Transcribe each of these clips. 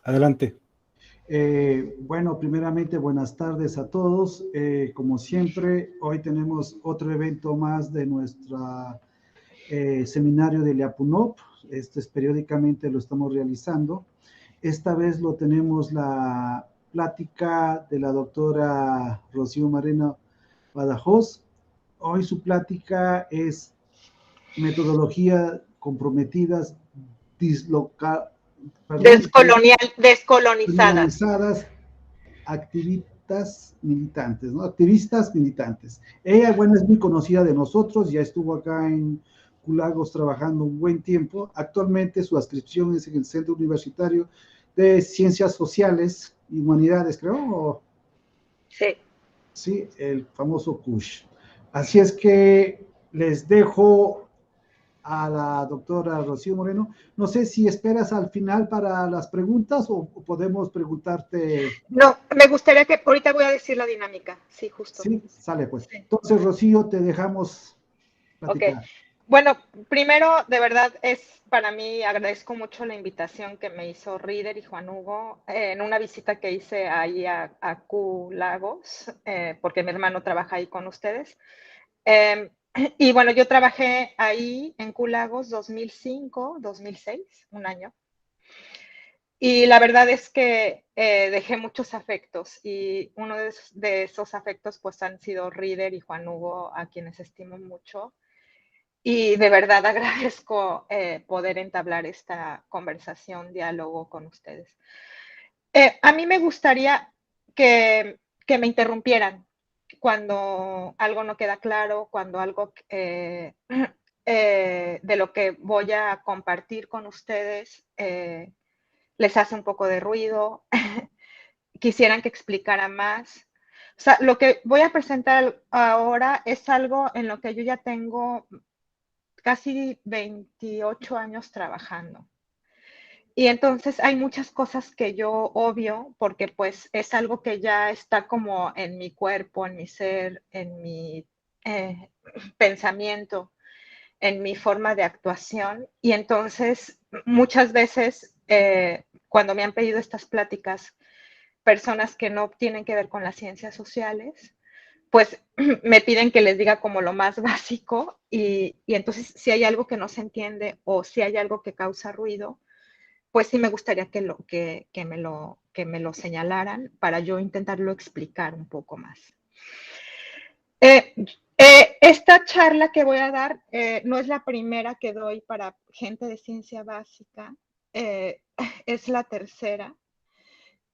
Adelante. Bueno, primeramente, buenas tardes a todos. Como siempre, hoy tenemos otro evento más de nuestro seminario de Liapunop. Este es periódicamente lo estamos realizando. Esta vez lo tenemos la plática de la doctora Rocío Moreno Badajoz. Hoy su plática es metodología comprometidas, disloca, perdón, Descolonizadas. criminalizadas activistas militantes, ¿no? Activistas militantes. Ella, bueno, es muy conocida de nosotros, ya estuvo acá en Culagos trabajando un buen tiempo. Actualmente su adscripción es en el Centro Universitario de Ciencias Sociales y Humanidades, creo. Sí. Sí, el famoso CUSH. Así es que les dejo a la doctora Rocío Moreno. No sé si esperas al final para las preguntas o podemos preguntarte. No, me gustaría que ahorita voy a decir la dinámica. Sí, justo. Sí, sale pues. Sí. Entonces, Rocío, te dejamos Ok. platicar. Bueno, primero, de verdad, es para mí, agradezco mucho la invitación que me hizo Reader y Juan Hugo en una visita que hice ahí a Q Lagos, porque mi hermano trabaja ahí con ustedes. Y bueno, yo trabajé ahí en Q Lagos 2005, 2006, un año. Y la verdad es que dejé muchos afectos y uno de esos afectos pues han sido Reader y Juan Hugo, a quienes estimo mucho. Y de verdad agradezco poder entablar esta conversación, diálogo con ustedes. A mí me gustaría que me interrumpieran cuando algo no queda claro, cuando algo de lo que voy a compartir con ustedes les hace un poco de ruido, quisieran que explicara más. O sea, lo que voy a presentar ahora es algo en lo que yo ya tengo casi 28 años trabajando. Y entonces hay muchas cosas que yo obvio porque pues es algo que ya está como en mi cuerpo, en mi ser, en mi pensamiento, en mi forma de actuación. Y entonces muchas veces cuando me han pedido estas pláticas, personas que no tienen que ver con las ciencias sociales, pues me piden que les diga como lo más básico y entonces si hay algo que no se entiende o si hay algo que causa ruido, pues sí me gustaría que me lo señalaran para yo intentarlo explicar un poco más. Esta charla que voy a dar no es la primera que doy para gente de ciencia básica, es la tercera.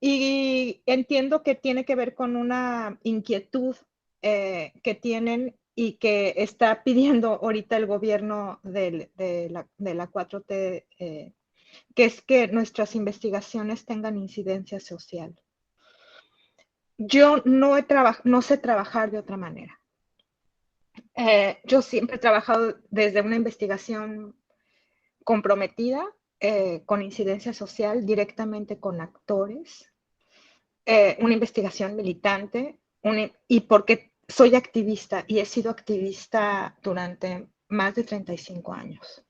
Y entiendo que tiene que ver con una inquietud que tienen y que está pidiendo ahorita el gobierno de la 4T, que es que nuestras investigaciones tengan incidencia social. Yo no sé trabajar de otra manera. Yo siempre he trabajado desde una investigación comprometida, con incidencia social, directamente con actores, una investigación militante y porque soy activista y he sido activista durante más de 35 años.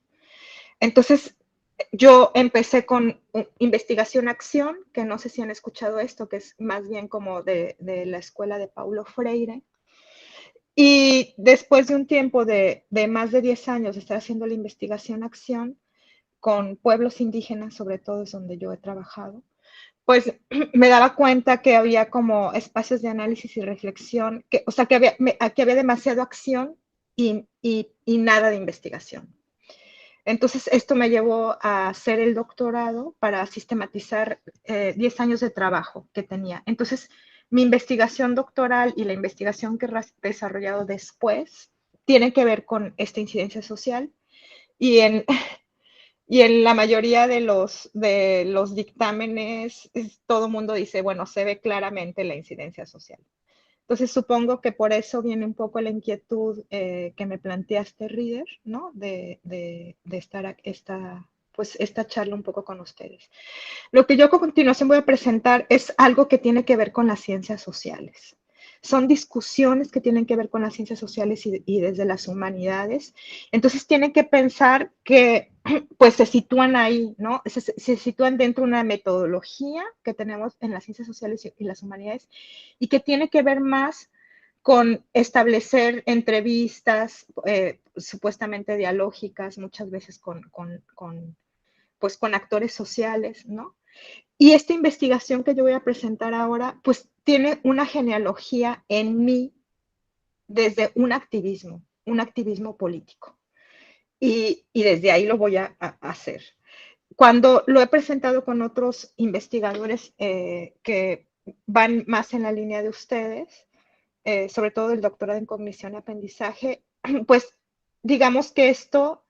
Entonces, yo empecé con investigación-acción, que no sé si han escuchado esto, que es más bien como de la escuela de Paulo Freire. Y después de un tiempo de más de 10 años de estar haciendo la investigación-acción con pueblos indígenas, sobre todo es donde yo he trabajado, pues me daba cuenta que había como espacios de análisis y reflexión, o sea, que había demasiada acción y nada de investigación. Entonces, esto me llevó a hacer el doctorado para sistematizar 10 años de trabajo que tenía. Entonces, mi investigación doctoral y la investigación que he desarrollado después tienen que ver con esta incidencia social y en la mayoría de los dictámenes, todo el mundo dice, bueno, se ve claramente la incidencia social. Entonces, supongo que por eso viene un poco la inquietud que me planteaste, Reader, ¿no? De estar esta charla un poco con ustedes. Lo que yo a continuación voy a presentar es algo que tiene que ver con las ciencias sociales. son discusiones que tienen que ver con las ciencias sociales y desde las humanidades. Entonces tienen que pensar que pues se sitúan ahí, ¿no? Se sitúan dentro de una metodología que tenemos en las ciencias sociales y las humanidades y que tiene que ver más con establecer entrevistas supuestamente dialógicas, muchas veces pues con actores sociales, ¿no? Y esta investigación que yo voy a presentar ahora, pues tiene una genealogía en mí desde un activismo político. Y desde ahí lo voy a hacer. Cuando lo he presentado con otros investigadores que van más en la línea de ustedes, sobre todo el doctorado en cognición y aprendizaje, pues digamos que esto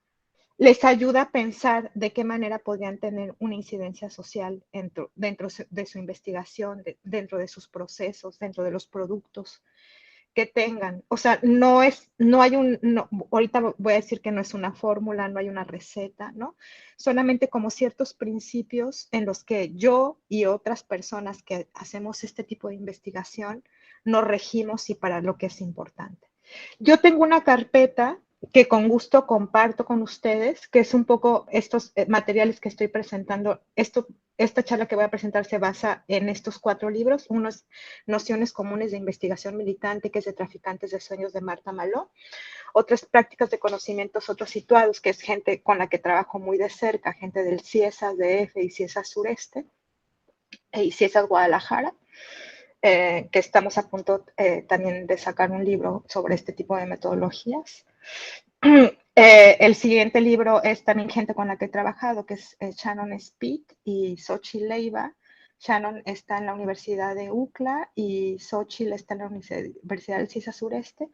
les ayuda a pensar de qué manera podrían tener una incidencia social dentro de su investigación, dentro de sus procesos, dentro de los productos que tengan. O sea, no hay ahorita voy a decir que no es una fórmula, no hay una receta, ¿no? Solamente como ciertos principios en los que yo y otras personas que hacemos este tipo de investigación nos regimos y para lo que es importante. Yo tengo una carpeta que con gusto comparto con ustedes, que es un poco estos materiales que estoy presentando. Esta charla que voy a presentar se basa en estos 4 libros. Uno es Nociones Comunes de Investigación Militante, que es de Traficantes de Sueños, de Marta Maló. Otras Prácticas de Conocimientos Otros Situados, que es gente con la que trabajo muy de cerca, gente del CIESAS DF y CIESAS Sureste y CIESAS Guadalajara. Que estamos a punto también de sacar un libro sobre este tipo de metodologías. El siguiente libro es también gente con la que he trabajado, que es Shannon Speed y Xochitl Leiva. Shannon está en la Universidad de UCLA y Xochitl está en la Universidad del CISA Sureste.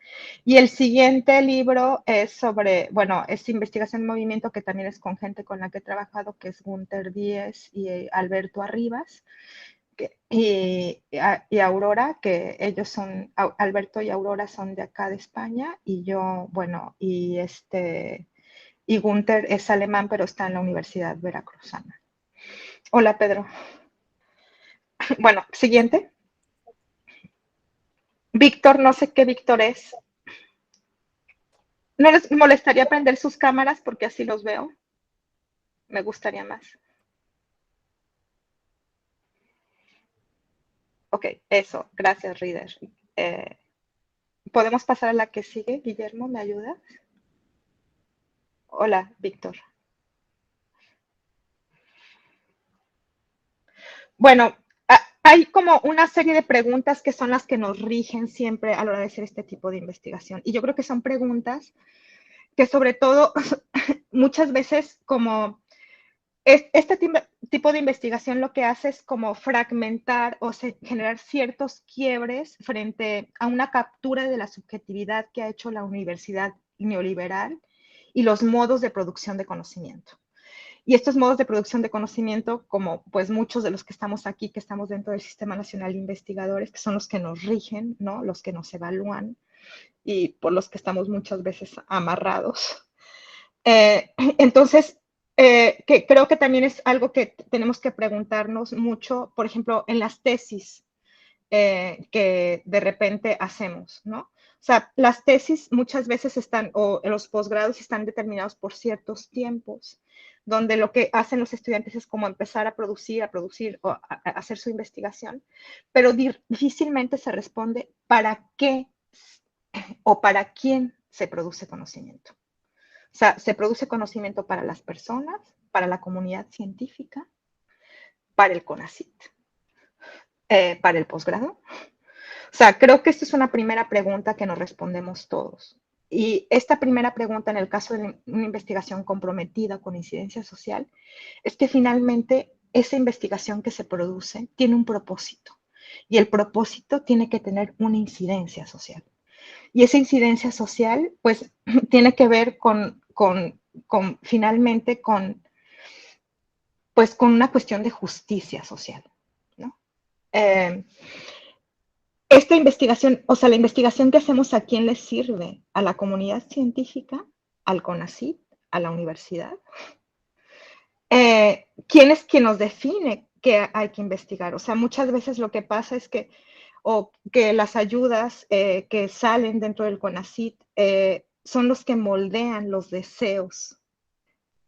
Y el siguiente libro es sobre, bueno, es Investigación en Movimiento, que también es con gente con la que he trabajado, que es Gunther Díez y Alberto Arribas. Y Aurora, que ellos son, Alberto y Aurora son de acá de España, y yo, bueno, y Gunther es alemán, pero está en la Universidad Veracruzana. Hola, Pedro. Bueno, siguiente. Víctor, no sé qué Víctor es. ¿No les molestaría prender sus cámaras porque así los veo? Me gustaría más. Ok, eso, gracias, Reader. ¿Podemos pasar a la que sigue? Guillermo, ¿me ayudas? Hola, Víctor. Bueno, hay como una serie de preguntas que son las que nos rigen siempre a la hora de hacer este tipo de investigación. Y yo creo que son preguntas que sobre todo muchas veces como este tipo de investigación lo que hace es como fragmentar o generar ciertos quiebres frente a una captura de la subjetividad que ha hecho la universidad neoliberal y los modos de producción de conocimiento. Y estos modos de producción de conocimiento, como pues muchos de los que estamos aquí, que estamos dentro del Sistema Nacional de Investigadores, que son los que nos rigen, ¿no? Los que nos evalúan y por los que estamos muchas veces amarrados. Entonces, que creo que también es algo que tenemos que preguntarnos mucho, por ejemplo, en las tesis que de repente hacemos, ¿no? O sea, las tesis muchas veces están, o los posgrados están determinados por ciertos tiempos, donde lo que hacen los estudiantes es como empezar a producir o a hacer su investigación, pero difícilmente se responde para qué o para quién se produce conocimiento. O sea, se produce conocimiento para las personas, para la comunidad científica, para el CONACYT, para el posgrado. O sea, creo que esta es una primera pregunta que nos respondemos todos. Y esta primera pregunta, en el caso de una investigación comprometida con incidencia social, es que finalmente esa investigación que se produce tiene un propósito. Y el propósito tiene que tener una incidencia social. Y esa incidencia social, pues, tiene que ver finalmente pues, con una cuestión de justicia social, ¿no? Esta investigación, o sea, la investigación que hacemos, ¿a quién le sirve? ¿A la comunidad científica? ¿Al CONACYT? ¿A la universidad? ¿Quién es quien nos define qué hay que investigar? O sea, muchas veces lo que pasa es que o que las ayudas que salen dentro del CONACYT son los que moldean los deseos,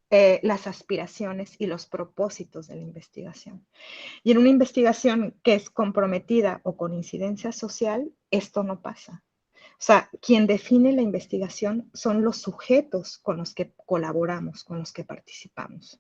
las aspiraciones y los propósitos de la investigación. Y en una investigación que es comprometida o con incidencia social, esto no pasa. O sea, quien define la investigación son los sujetos con los que colaboramos, con los que participamos.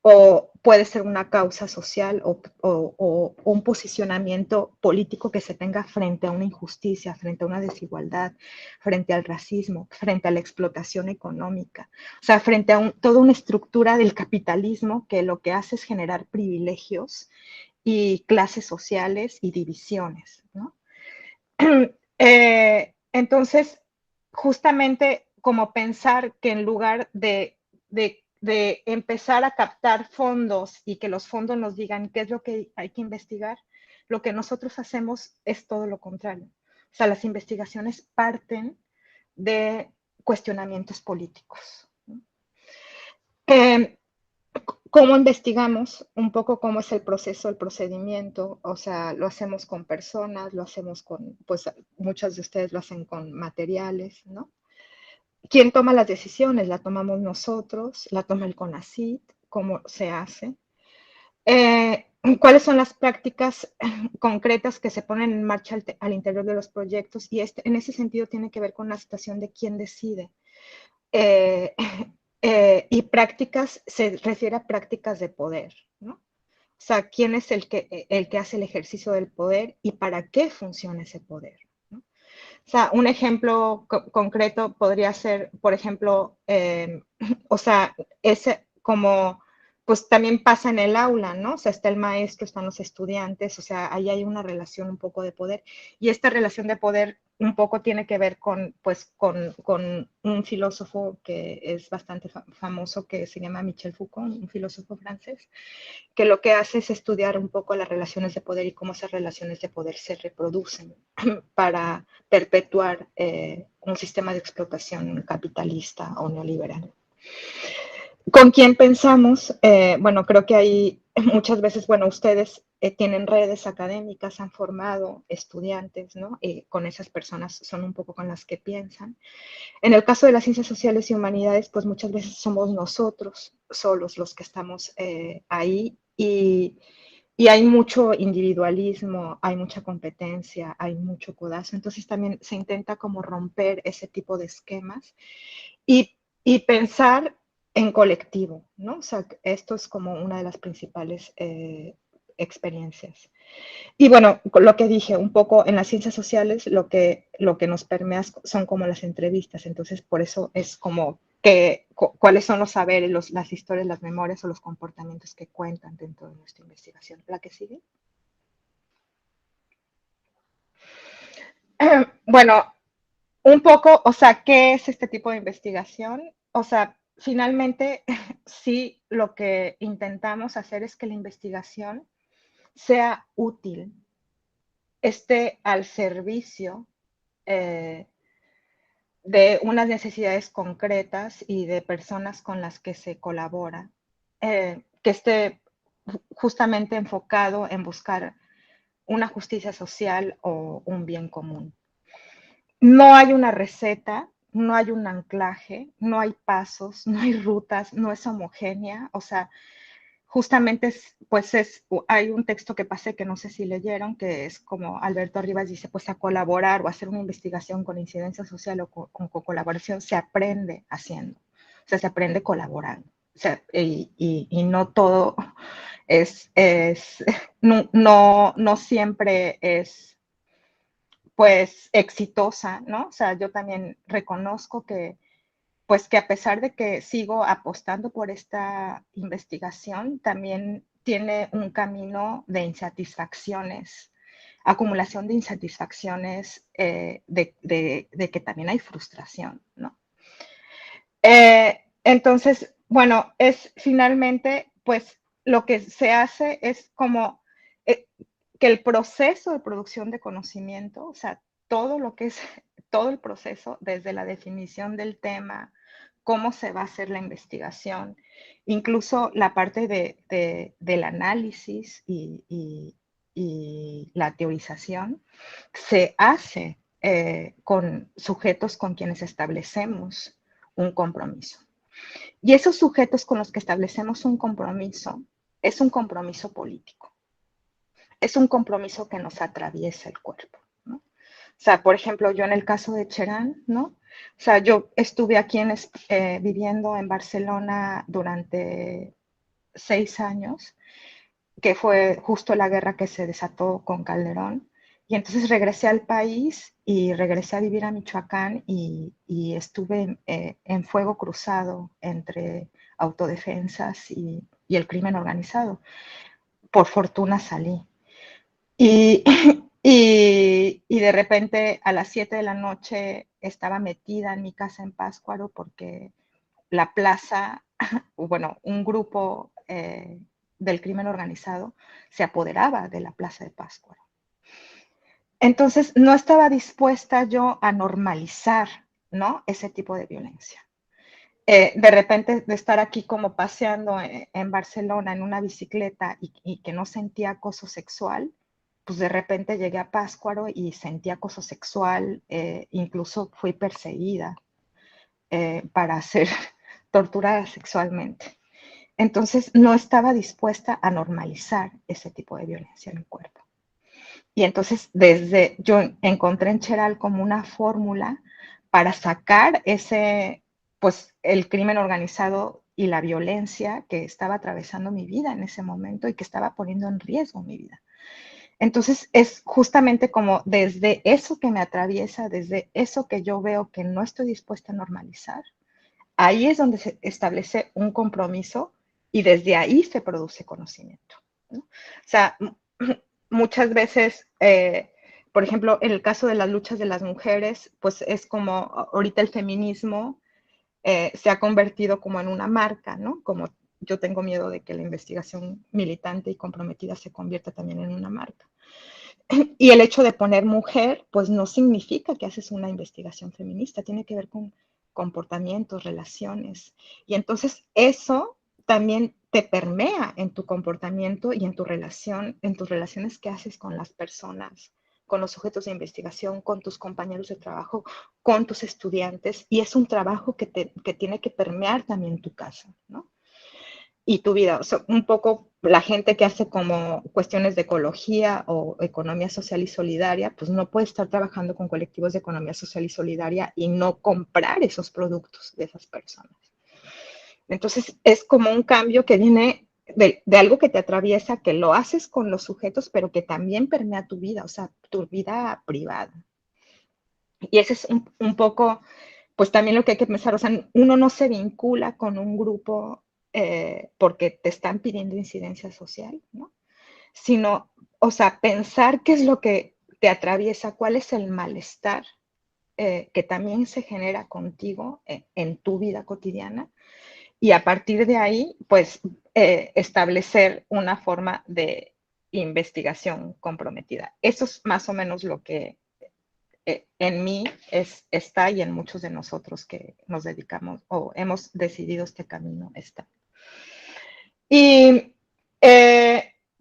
O puede ser una causa social o un posicionamiento político que se tenga frente a una injusticia, frente a una desigualdad, frente al racismo, frente a la explotación económica, o sea, frente a toda una estructura del capitalismo que lo que hace es generar privilegios y clases sociales y divisiones, ¿no? Entonces, justamente como pensar que en lugar de empezar a captar fondos y que los fondos nos digan qué es lo que hay que investigar, lo que nosotros hacemos es todo lo contrario. O sea, las investigaciones parten de cuestionamientos políticos. ¿Cómo investigamos? Un poco cómo es el proceso, el procedimiento, o sea, lo hacemos con personas, lo hacemos con, pues muchas de ustedes lo hacen con materiales, ¿no? ¿Quién toma las decisiones? La tomamos nosotros, la toma el CONACYT, cómo se hace. ¿Cuáles son las prácticas concretas que se ponen en marcha al interior de los proyectos? Y en ese sentido tiene que ver con la situación de quién decide. Y prácticas, se refiere a prácticas de poder, ¿no? O sea, quién es el que hace el ejercicio del poder y para qué funciona ese poder, ¿no? O sea, un ejemplo concreto podría ser, por ejemplo, o sea, ese como, pues también pasa en el aula, ¿no? O sea, está el maestro, están los estudiantes, o sea, ahí hay una relación un poco de poder. Y esta relación de poder un poco tiene que ver con, pues, con un filósofo que es bastante famoso, que se llama Michel Foucault, un filósofo francés, que lo que hace es estudiar un poco las relaciones de poder y cómo esas relaciones de poder se reproducen para perpetuar un sistema de explotación capitalista o neoliberal. ¿Con quién pensamos? Bueno, creo que hay muchas veces, bueno, ustedes tienen redes académicas, han formado estudiantes, ¿no? Con esas personas son un poco con las que piensan. En el caso de las ciencias sociales y humanidades, pues muchas veces somos nosotros solos los que estamos ahí y hay mucho individualismo, hay mucha competencia, hay mucho codazo. Entonces también se intenta como romper ese tipo de esquemas y pensar en colectivo, ¿no? O sea, esto es como una de las principales experiencias. Y bueno, lo que dije, un poco en las ciencias sociales lo que nos permea son como las entrevistas, entonces por eso es como cuáles son los saberes, las historias, las memorias o los comportamientos que cuentan dentro de nuestra investigación. ¿La que sigue? Bueno, un poco, o sea, ¿qué es este tipo de investigación? O sea, finalmente sí lo que intentamos hacer es que la investigación sea útil, esté al servicio de unas necesidades concretas y de personas con las que se colabora, que esté justamente enfocado en buscar una justicia social o un bien común. No hay una receta, no hay un anclaje, no hay pasos, no hay rutas, no es homogénea, o sea, justamente hay un texto que pasé que no sé si leyeron, que es como Alberto Rivas dice, pues a colaborar o hacer una investigación con incidencia social o con colaboración se aprende haciendo, o sea, se aprende colaborando. O sea, y no todo no siempre es pues exitosa, ¿no? O sea, yo también reconozco que pues que a pesar de que sigo apostando por esta investigación, también tiene un camino de insatisfacciones, acumulación de insatisfacciones, de que también hay frustración, ¿no? Entonces, bueno, es finalmente, pues lo que se hace es como eh, que el proceso de producción de conocimiento, o sea, todo lo que es todo el proceso, desde la definición del tema, cómo se va a hacer la investigación, incluso la parte del análisis y y la teorización se hace con sujetos con quienes establecemos un compromiso. Y esos sujetos con los que establecemos un compromiso es un compromiso político. Es un compromiso que nos atraviesa el cuerpo, ¿no? O sea, por ejemplo, yo en el caso de Cherán, ¿no? O sea, yo estuve aquí viviendo en Barcelona durante 6 años, que fue justo la guerra que se desató con Calderón. Y entonces regresé al país y regresé a vivir a Michoacán y estuve en fuego cruzado entre autodefensas y el crimen organizado. Por fortuna salí. Y, y de repente a las 7 de la noche estaba metida en mi casa en Pátzcuaro porque la plaza, bueno, un grupo del crimen organizado se apoderaba de la plaza de Pátzcuaro. Entonces, no estaba dispuesta yo a normalizar, ¿no?, ese tipo de violencia. De repente, de estar aquí como paseando en Barcelona en una bicicleta y que no sentía acoso sexual, pues de repente llegué a Pátzcuaro y sentí acoso sexual, incluso fui perseguida para ser torturada sexualmente. Entonces, no estaba dispuesta a normalizar ese tipo de violencia en mi cuerpo. Y entonces, yo encontré en Cheral como una fórmula para sacar pues, el crimen organizado y la violencia que estaba atravesando mi vida en ese momento y que estaba poniendo en riesgo mi vida. Entonces, es justamente como desde eso que me atraviesa, desde eso que yo veo que no estoy dispuesta a normalizar, ahí es donde se establece un compromiso y desde ahí se produce conocimiento, ¿no? O sea, muchas veces, por ejemplo, en el caso de las luchas de las mujeres, pues es como ahorita el feminismo se ha convertido como en una marca, ¿no? Como yo tengo miedo de que la investigación militante y comprometida se convierta también en una marca. Y el hecho de poner mujer, pues no significa que haces una investigación feminista, tiene que ver con comportamientos, relaciones. Y entonces eso también te permea en tu comportamiento y en tu relación, en tus relaciones que haces con las personas, con los sujetos de investigación, con tus compañeros de trabajo, con tus estudiantes. Y es un trabajo que tiene que permear también tu casa, ¿no? Y tu vida. O sea, un poco la gente que hace como cuestiones de ecología o economía social y solidaria, pues no puede estar trabajando con colectivos de economía social y solidaria y no comprar esos productos de esas personas. Entonces, es como un cambio que viene de algo que te atraviesa, que lo haces con los sujetos, pero que también permea tu vida, o sea, tu vida privada. Y ese es un poco, pues también lo que hay que pensar, o sea, uno no se vincula con un grupo porque te están pidiendo incidencia social, ¿no? Sino, o sea, pensar qué es lo que te atraviesa, cuál es el malestar que también se genera contigo en tu vida cotidiana y a partir de ahí, pues, establecer una forma de investigación comprometida. Eso es más o menos lo que en mí está y en muchos de nosotros que nos dedicamos o hemos decidido este camino está. Y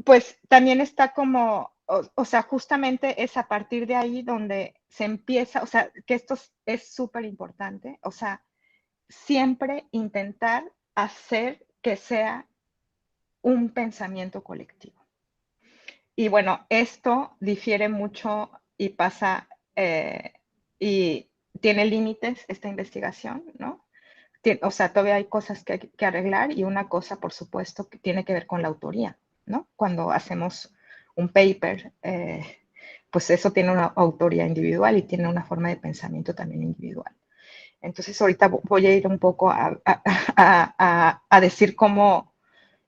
pues también está como, o sea, justamente es a partir de ahí donde se empieza, o sea, que esto es súper importante, o sea, siempre intentar hacer que sea un pensamiento colectivo. Y bueno, esto difiere mucho y pasa y tiene límites esta investigación, ¿no? O sea, todavía hay cosas que hay que arreglar y una cosa, por supuesto, que tiene que ver con la autoría, ¿no? Cuando hacemos un paper, pues eso tiene una autoría individual y tiene una forma de pensamiento también individual. Entonces, ahorita voy a ir un poco a decir cómo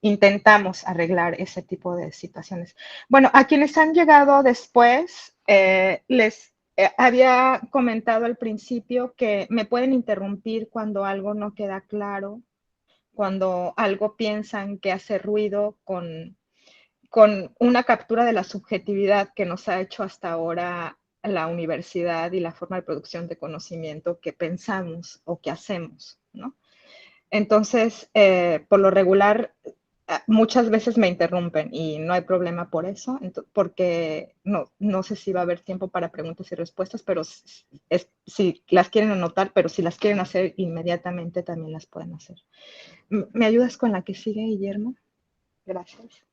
intentamos arreglar ese tipo de situaciones. Bueno, a quienes han llegado después, les había comentado al principio que me pueden interrumpir cuando algo no queda claro, cuando algo piensan que hace ruido con una captura de la subjetividad que nos ha hecho hasta ahora la universidad y la forma de producción de conocimiento que pensamos o que hacemos, ¿no? Entonces, por lo regular, muchas veces me interrumpen y no hay problema por eso, porque no sé si va a haber tiempo para preguntas y respuestas, pero si las quieren anotar, pero si las quieren hacer inmediatamente también las pueden hacer. ¿Me ayudas con la que sigue, Guillermo? Gracias.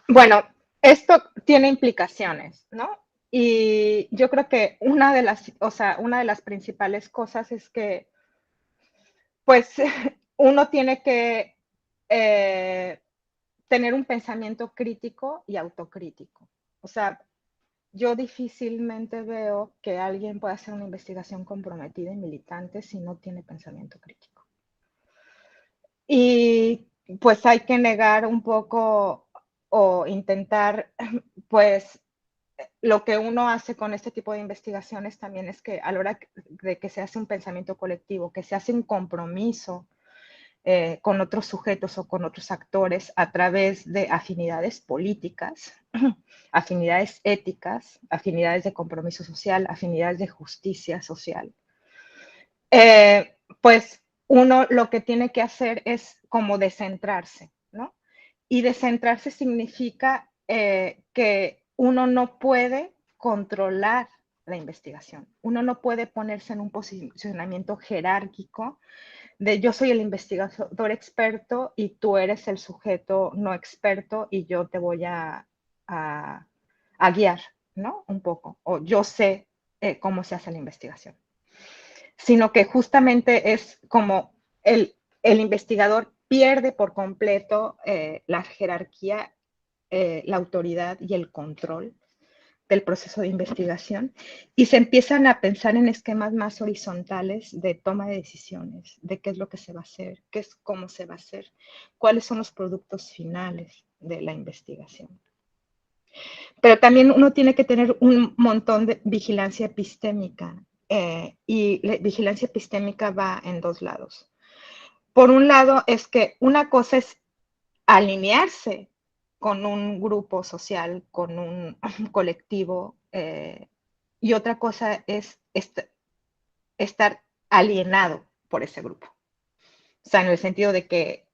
Bueno, esto tiene implicaciones, ¿no? Y yo creo que una de las principales cosas es que, pues, uno tiene que tener un pensamiento crítico y autocrítico. O sea, yo difícilmente veo que alguien pueda hacer una investigación comprometida y militante si no tiene pensamiento crítico. Y pues hay que negar un poco o intentar, pues, lo que uno hace con este tipo de investigaciones también es que a la hora de que se hace un pensamiento colectivo, que se hace un compromiso con otros sujetos o con otros actores a través de afinidades políticas, afinidades éticas, afinidades de compromiso social, afinidades de justicia social. Pues uno lo que tiene que hacer es como descentrarse, ¿no? Y descentrarse significa que uno no puede controlar la investigación. Uno no puede ponerse en un posicionamiento jerárquico de yo soy el investigador experto y tú eres el sujeto no experto y yo te voy a guiar, ¿no? Un poco. O yo sé cómo se hace la investigación. Sino que justamente es como el investigador pierde por completo la jerarquía, la autoridad y el control del proceso de investigación y se empiezan a pensar en esquemas más horizontales de toma de decisiones, de qué es lo que se va a hacer, qué es cómo se va a hacer, cuáles son los productos finales de la investigación. Pero también uno tiene que tener un montón de vigilancia epistémica y la vigilancia epistémica va en dos lados. Por un lado es que una cosa es alinearse con un grupo social, con un colectivo, y otra cosa es estar alienado por ese grupo. O sea, en el sentido de que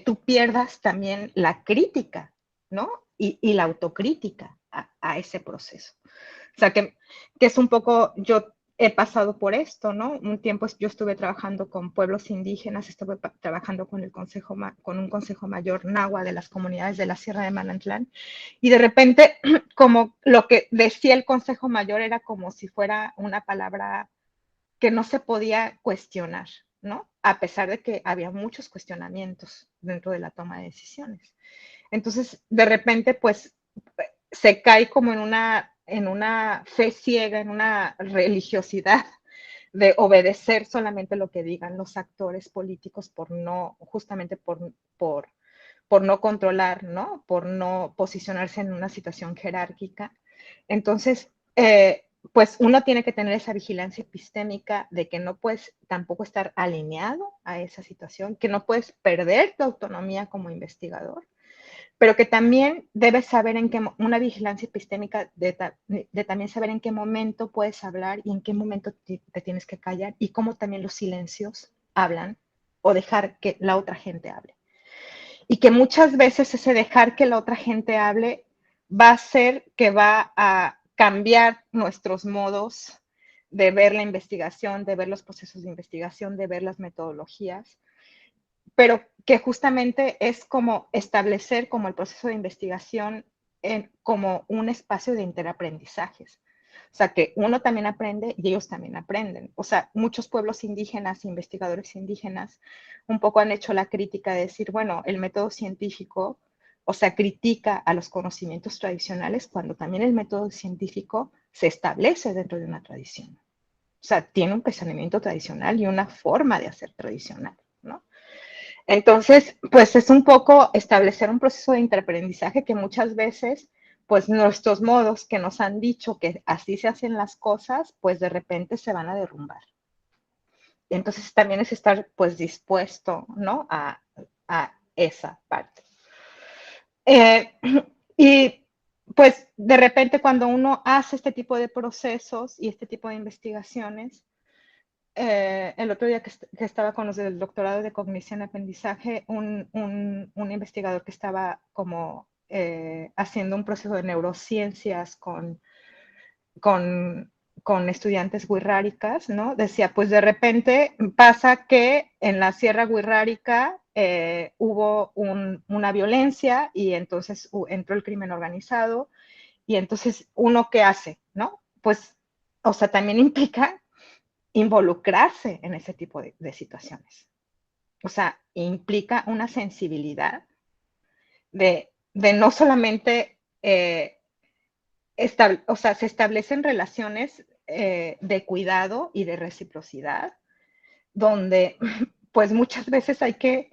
tú pierdas también la crítica, ¿no? Y la autocrítica a ese proceso. O sea, que es un poco, yo he pasado por esto, ¿no? Un tiempo yo estuve trabajando con pueblos indígenas, estuve trabajando con con un consejo mayor náhuatl de las comunidades de la Sierra de Manantlán, y de repente, como lo que decía el consejo mayor era como si fuera una palabra que no se podía cuestionar, ¿no? A pesar de que había muchos cuestionamientos dentro de la toma de decisiones. Entonces, de repente, pues, se cae como en una fe ciega, en una religiosidad de obedecer solamente lo que digan los actores políticos justamente por no controlar, ¿no? Por no posicionarse en una situación jerárquica. Entonces, pues uno tiene que tener esa vigilancia epistémica de que no puedes tampoco estar alineado a esa situación, que no puedes perder tu autonomía como investigador, pero que también debes saber una vigilancia epistémica de también saber en qué momento puedes hablar y en qué momento te tienes que callar y cómo también los silencios hablan o dejar que la otra gente hable. Y que muchas veces ese dejar que la otra gente hable va a ser que va a cambiar nuestros modos de ver la investigación, de ver los procesos de investigación, de ver las metodologías, pero que justamente es como establecer como el proceso de investigación como un espacio de interaprendizajes. O sea, que uno también aprende y ellos también aprenden. O sea, muchos pueblos indígenas, investigadores indígenas, un poco han hecho la crítica de decir, bueno, el método científico, o sea, critica a los conocimientos tradicionales cuando también el método científico se establece dentro de una tradición. O sea, tiene un pensamiento tradicional y una forma de hacer tradicional, ¿no? Entonces, pues es un poco establecer un proceso de interaprendizaje que muchas veces, pues nuestros modos que nos han dicho que así se hacen las cosas, pues de repente se van a derrumbar. Entonces también es estar pues dispuesto, ¿no? A esa parte. Y pues de repente cuando uno hace este tipo de procesos y este tipo de investigaciones, el otro día que estaba con los del doctorado de cognición y aprendizaje, un investigador que estaba como haciendo un proceso de neurociencias con, con estudiantes wixárikas, ¿no? Decía, pues de repente pasa que en la Sierra Wixárika hubo una violencia y entonces entró el crimen organizado y entonces uno qué hace, ¿no? Pues, o sea, también implica involucrarse en ese tipo de situaciones. O sea, implica una sensibilidad de no solamente o sea, se establecen relaciones de cuidado y de reciprocidad, donde pues muchas veces hay que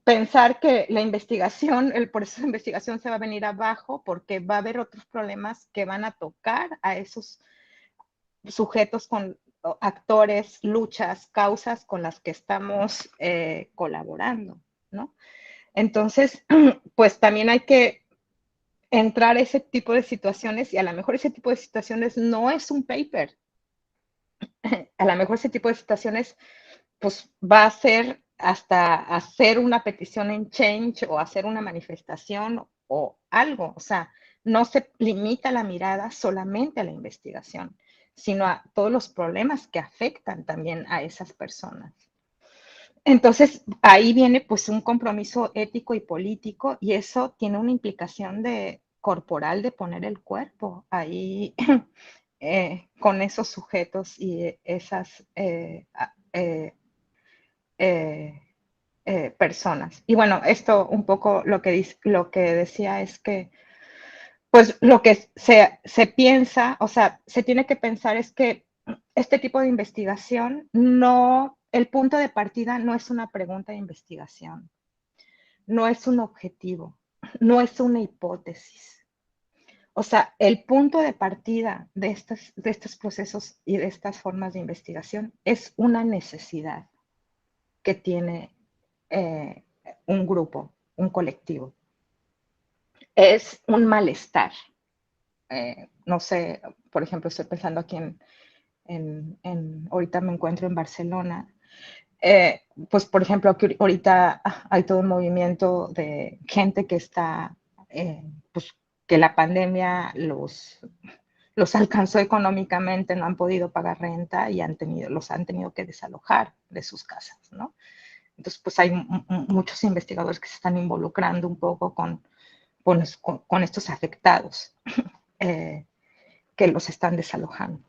pensar que la investigación, el proceso de investigación se va a venir abajo porque va a haber otros problemas que van a tocar a esos sujetos con actores, luchas, causas con las que estamos colaborando, ¿no? Entonces, pues también hay que entrar a ese tipo de situaciones y a lo mejor ese tipo de situaciones no es un paper. A lo mejor ese tipo de situaciones pues va a ser hasta hacer una petición en Change o hacer una manifestación o algo. O sea, no se limita la mirada solamente a la investigación, sino a todos los problemas que afectan también a esas personas. Entonces, ahí viene pues un compromiso ético y político y eso tiene una implicación de corporal de poner el cuerpo ahí con esos sujetos y esas personas. Y bueno, esto un poco lo que decía es que pues lo que se piensa, o sea, se tiene que pensar es que este tipo de investigación no, el punto de partida no es una pregunta de investigación, no es un objetivo, no es una hipótesis. O sea, el punto de partida de estos procesos y de estas formas de investigación es una necesidad que tiene eh, un grupo, un colectivo. Es un malestar. No sé, por ejemplo, estoy pensando aquí ahorita me encuentro en Barcelona. Pues, por ejemplo, aquí ahorita hay todo un movimiento de gente que está, pues, que la pandemia los alcanzó económicamente, no han podido pagar renta y los han tenido que desalojar de sus casas, ¿no? Entonces, pues hay muchos investigadores que se están involucrando un poco con estos afectados que los están desalojando.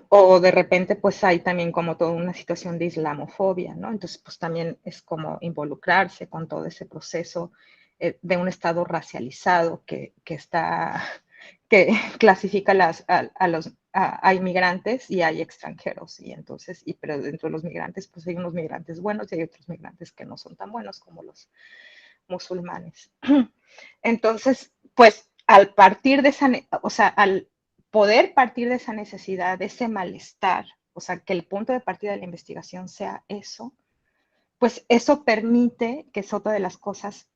O de repente pues hay también como toda una situación de islamofobia, ¿no? Entonces pues también es como involucrarse con todo ese proceso de un Estado racializado que clasifica a inmigrantes y hay extranjeros y entonces, pero dentro de los migrantes pues hay unos migrantes buenos y hay otros migrantes que no son tan buenos como los musulmanes. Entonces, pues al partir de esa, o sea, al poder partir de esa necesidad, de ese malestar, o sea, que el punto de partida de la investigación sea eso, pues eso permite, que es otra de las cosas,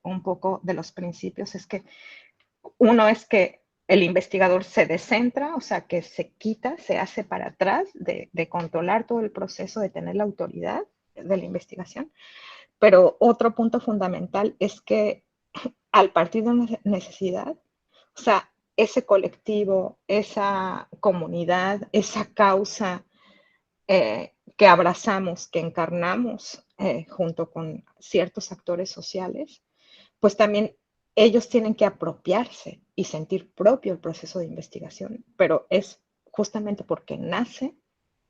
un poco de los principios, es que uno es que el investigador se descentra, o sea, que se quita, se hace para atrás de controlar todo el proceso, de tener la autoridad de la investigación. Pero otro punto fundamental es que al partir de una necesidad, o sea, ese colectivo, esa comunidad, esa causa que abrazamos, que encarnamos junto con ciertos actores sociales, pues también ellos tienen que apropiarse y sentir propio el proceso de investigación, pero es justamente porque nace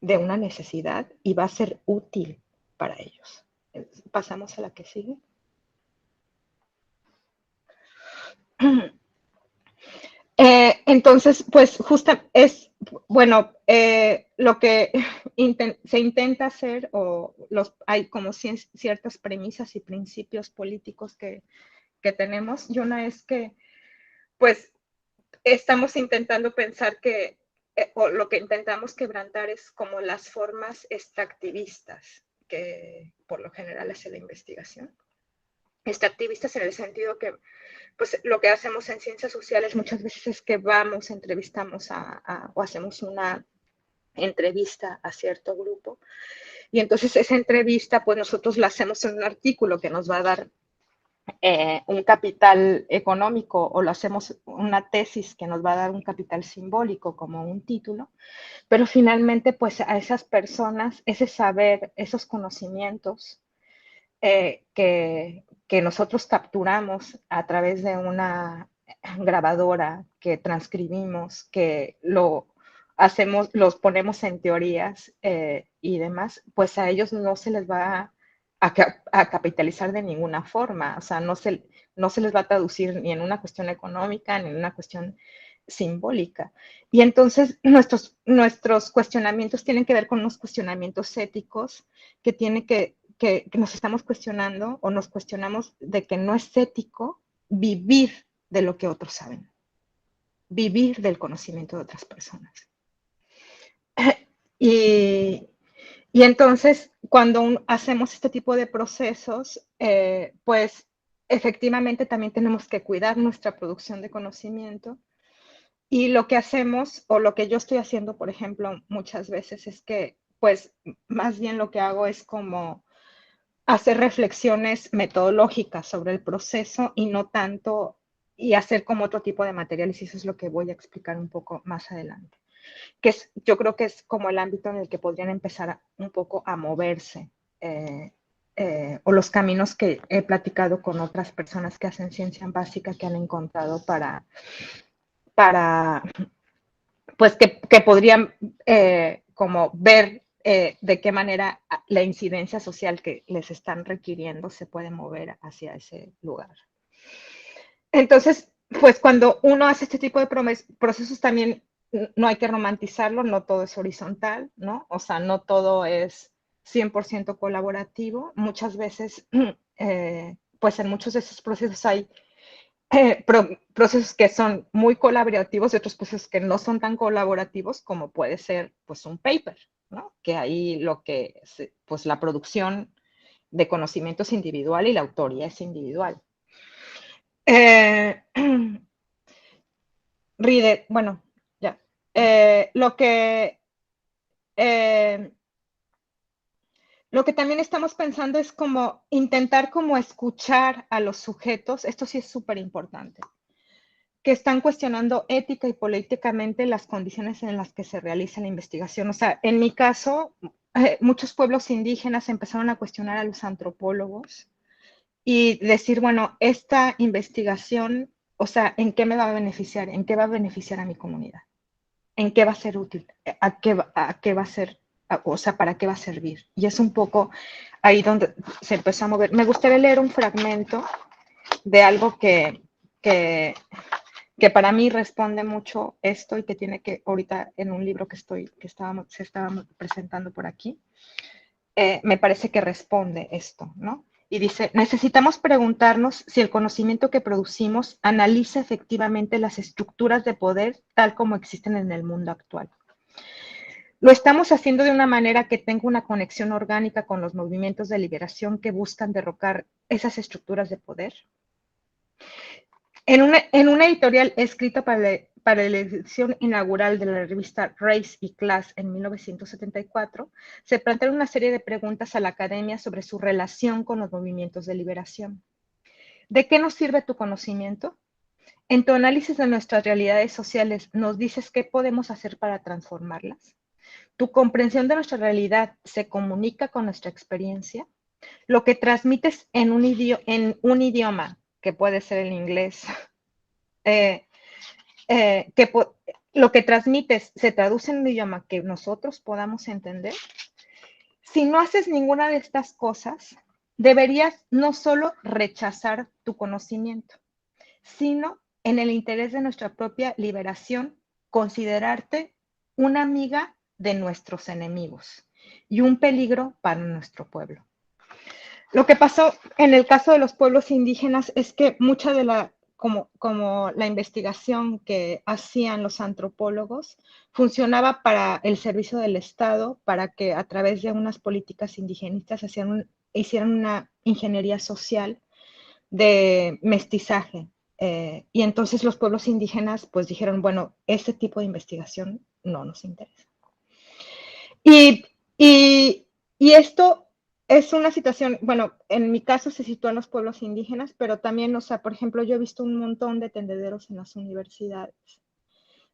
de una necesidad y va a ser útil para ellos. Pasamos a la que sigue. Entonces, pues justo es, bueno, lo que se intenta hacer, hay como ciertas premisas y principios políticos que tenemos, y una es que, pues, estamos intentando pensar que, o lo que intentamos quebrantar es como las formas extractivistas que por lo general hace la investigación. Extractivistas en el sentido que pues lo que hacemos en ciencias sociales muchas veces es que vamos, entrevistamos o hacemos una entrevista a cierto grupo. Y entonces esa entrevista, pues nosotros la hacemos en un artículo que nos va a dar un capital económico, o lo hacemos una tesis que nos va a dar un capital simbólico como un título, pero finalmente pues a esas personas, ese saber, esos conocimientos que nosotros capturamos a través de una grabadora, que transcribimos, que lo hacemos, los ponemos en teorías y demás, pues a ellos no se les va a capitalizar de ninguna forma, o sea, no se les va a traducir ni en una cuestión económica, ni en una cuestión simbólica. Y entonces nuestros cuestionamientos tienen que ver con unos cuestionamientos éticos que tienen que nos estamos cuestionando, o nos cuestionamos de que no es ético vivir de lo que otros saben, vivir del conocimiento de otras personas. Y entonces, cuando hacemos este tipo de procesos, pues efectivamente también tenemos que cuidar nuestra producción de conocimiento. Y lo que hacemos, o lo que yo estoy haciendo, por ejemplo, muchas veces es que, pues, más bien lo que hago es como hacer reflexiones metodológicas sobre el proceso y no tanto, y hacer como otro tipo de materiales, y eso es lo que voy a explicar un poco más adelante, que yo creo que es como el ámbito en el que podrían empezar un poco a moverse, o los caminos que he platicado con otras personas que hacen ciencia básica, que han encontrado para pues que podrían como ver de qué manera la incidencia social que les están requiriendo se puede mover hacia ese lugar. Entonces, pues cuando uno hace este tipo de procesos también no hay que romantizarlo, no todo es horizontal, ¿no? O sea, no todo es 100% colaborativo. Muchas veces, pues en muchos de esos procesos hay procesos que son muy colaborativos y otros procesos que no son tan colaborativos, como puede ser pues un paper, ¿no? Que ahí pues la producción de conocimiento es individual y la autoría es individual. Ride, bueno, ya. Lo que también estamos pensando es como intentar como escuchar a los sujetos, esto sí es súper importante, que están cuestionando ética y políticamente las condiciones en las que se realiza la investigación. O sea, en mi caso, muchos pueblos indígenas empezaron a cuestionar a los antropólogos y decir, bueno, esta investigación, o sea, ¿en qué me va a beneficiar? ¿En qué va a beneficiar a mi comunidad? ¿En qué va a ser útil? ¿A qué va a ser? O sea, ¿para qué va a servir? Y es un poco ahí donde se empezó a mover. Me gustaría leer un fragmento de algo que para mí responde mucho esto, y que tiene que, ahorita en un libro que se estaba presentando por aquí, me parece que responde esto, ¿no? Y dice, necesitamos preguntarnos si el conocimiento que producimos analiza efectivamente las estructuras de poder tal como existen en el mundo actual. ¿Lo estamos haciendo de una manera que tenga una conexión orgánica con los movimientos de liberación que buscan derrocar esas estructuras de poder? En una editorial escrita para la edición inaugural de la revista Race y Class en 1974, se plantearon una serie de preguntas a la academia sobre su relación con los movimientos de liberación. ¿De qué nos sirve tu conocimiento? En tu análisis de nuestras realidades sociales, ¿nos dices qué podemos hacer para transformarlas? ¿Tu comprensión de nuestra realidad se comunica con nuestra experiencia? Lo que transmites en un idioma, que puede ser el inglés, lo que transmites se traduce en un idioma que nosotros podamos entender. Si no haces ninguna de estas cosas, deberías no solo rechazar tu conocimiento, sino, en el interés de nuestra propia liberación, considerarte una amiga de nuestros enemigos y un peligro para nuestro pueblo. Lo que pasó en el caso de los pueblos indígenas es que mucha de como la investigación que hacían los antropólogos funcionaba para el servicio del Estado, para que a través de unas políticas indigenistas hicieran una ingeniería social de mestizaje. Y entonces los pueblos indígenas pues dijeron, bueno, este tipo de investigación no nos interesa. Y, y esto es una situación, bueno, en mi caso se sitúa en los pueblos indígenas, pero también, o sea, por ejemplo, yo he visto un montón de tendederos en las universidades,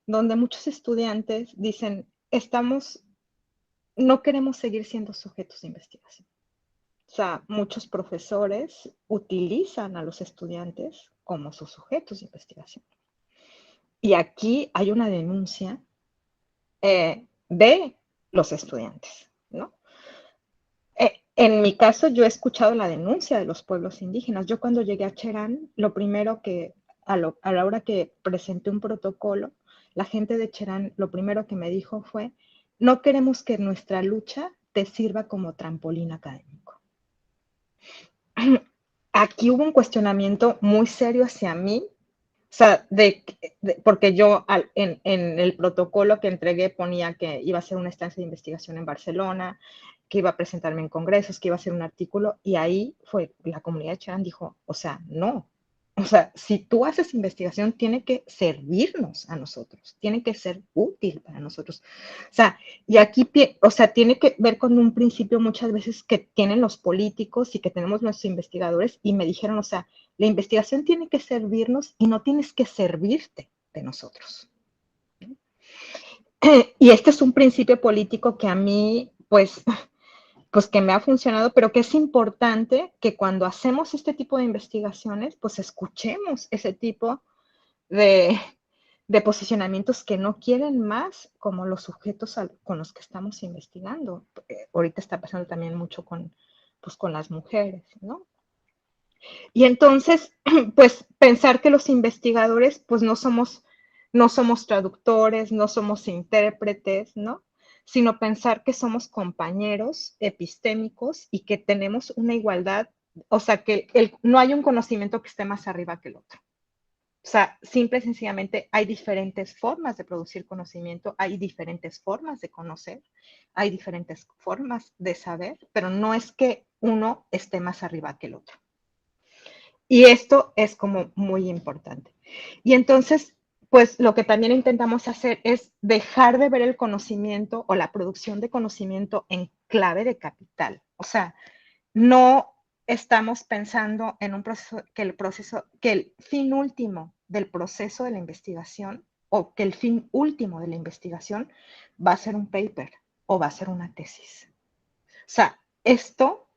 donde muchos estudiantes dicen, no queremos seguir siendo sujetos de investigación. O sea, muchos profesores utilizan a los estudiantes como sus sujetos de investigación. Y aquí hay una denuncia de los estudiantes, ¿no? En mi caso, yo he escuchado la denuncia de los pueblos indígenas. Yo cuando llegué a Cherán, lo primero que, a la hora que presenté un protocolo, la gente de Cherán lo primero que me dijo fue, no queremos que nuestra lucha te sirva como trampolín académico. Aquí hubo un cuestionamiento muy serio hacia mí, o sea, porque yo en el protocolo que entregué ponía que iba a ser una estancia de investigación en Barcelona, que iba a presentarme en congresos, que iba a hacer un artículo, y ahí fue, la comunidad de Cherán dijo, o sea, no. O sea, si tú haces investigación, tiene que servirnos a nosotros, tiene que ser útil para nosotros. O sea, y aquí, o sea, tiene que ver con un principio muchas veces que tienen los políticos y que tenemos nuestros investigadores, y me dijeron, o sea, la investigación tiene que servirnos y no tienes que servirte de nosotros. Y este es un principio político que a mí, pues que me ha funcionado, pero que es importante que cuando hacemos este tipo de investigaciones, pues escuchemos ese tipo de, de posicionamientos que no quieren más como los sujetos con los que estamos investigando. Ahorita está pasando también mucho pues, con las mujeres, ¿no? Y entonces, pues pensar que los investigadores, pues no somos traductores, no somos intérpretes, ¿no? Sino pensar que somos compañeros epistémicos y que tenemos una igualdad, o sea, que no hay un conocimiento que esté más arriba que el otro. O sea, simple y sencillamente hay diferentes formas de producir conocimiento, hay diferentes formas de conocer, hay diferentes formas de saber, pero no es que uno esté más arriba que el otro. Y esto es como muy importante. Y entonces, pues lo que también intentamos hacer es dejar de ver el conocimiento o la producción de conocimiento en clave de capital. O sea, no estamos pensando en un proceso, que el fin último del proceso de la investigación o que el fin último de la investigación va a ser un paper o va a ser una tesis. O sea, esto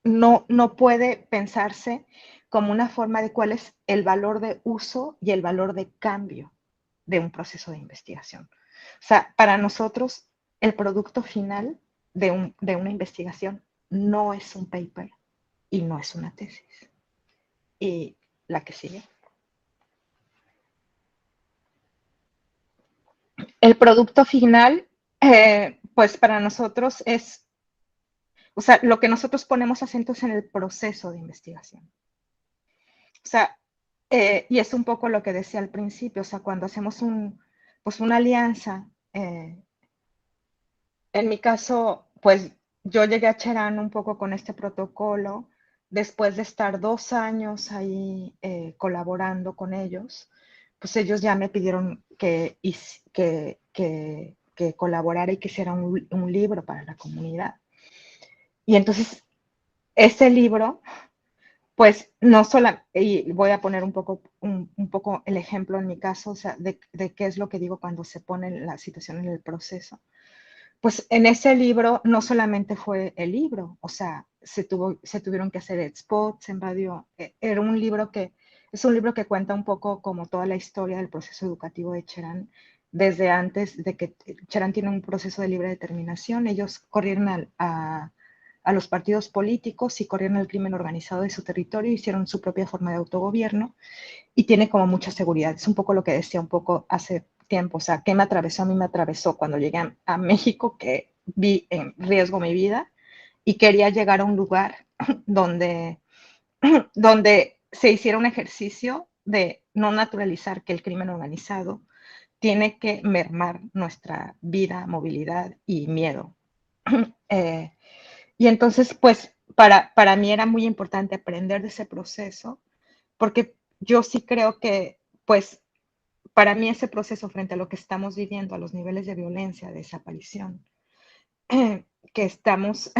no puede pensarse como una forma de cuál es el valor de uso y el valor de cambio de un proceso de investigación. O sea, para nosotros el producto final de una investigación no es un paper y no es una tesis. Y la que sigue. El producto final, pues para nosotros es, o sea, lo que nosotros ponemos acento es en el proceso de investigación. O sea, y es un poco lo que decía al principio, o sea, cuando hacemos pues una alianza, en mi caso, pues yo llegué a Cherán un poco con este protocolo, después de estar 2 años ahí colaborando con ellos, pues ellos ya me pidieron que colaborara y que hiciera un libro para la comunidad. Y entonces, ese libro pues no solo, y voy a poner un poco el ejemplo en mi caso, o sea, de qué es lo que digo cuando se pone la situación en el proceso. Pues en ese libro no solamente fue el libro, o sea, se tuvieron que hacer spots en radio. Era es un libro que cuenta un poco como toda la historia del proceso educativo de Cherán, desde antes de que Cherán tiene un proceso de libre determinación. Ellos corrieron a los partidos políticos y corrieron el crimen organizado de su territorio, hicieron su propia forma de autogobierno y tiene como mucha seguridad. Es un poco lo que decía un poco hace tiempo, o sea, ¿qué me atravesó? A mí me atravesó cuando llegué a México, que vi en riesgo mi vida y quería llegar a un lugar donde, donde se hiciera un ejercicio de no naturalizar que el crimen organizado tiene que mermar nuestra vida, movilidad y miedo. Y entonces, pues, para mí era muy importante aprender de ese proceso, porque yo sí creo que, pues, para mí ese proceso frente a lo que estamos viviendo, a los niveles de violencia, de desaparición, que estamos,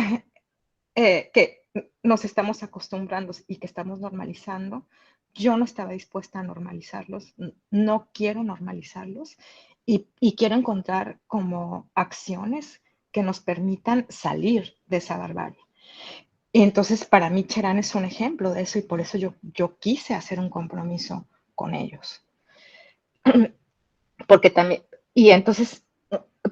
que nos estamos acostumbrando y que estamos normalizando. Yo no estaba dispuesta a normalizarlos, no quiero normalizarlos y quiero encontrar como acciones que nos permitan salir de esa barbarie. Y entonces para mí Cherán es un ejemplo de eso y por eso yo quise hacer un compromiso con ellos. Porque también, y entonces,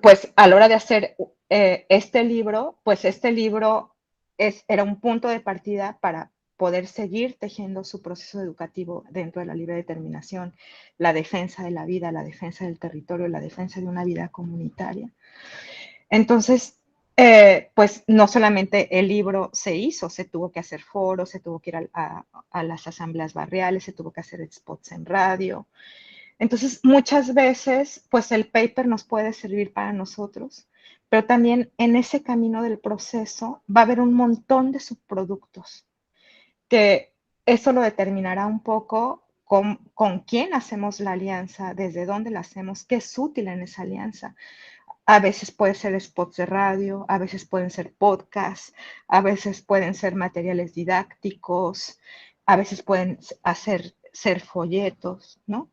pues a la hora de hacer este libro, pues este libro era un punto de partida para poder seguir tejiendo su proceso educativo dentro de la libre determinación, la defensa de la vida, la defensa del territorio, la defensa de una vida comunitaria. Entonces, pues no solamente el libro se hizo, se tuvo que hacer foros, se tuvo que ir a las asambleas barriales, se tuvo que hacer spots en radio. Entonces, muchas veces, pues el paper nos puede servir para nosotros, pero también en ese camino del proceso va a haber un montón de subproductos, que eso lo determinará un poco con quién hacemos la alianza, desde dónde la hacemos, qué es útil en esa alianza. A veces puede ser spots de radio, a veces pueden ser podcasts, a veces pueden ser materiales didácticos, a veces pueden ser folletos, ¿no?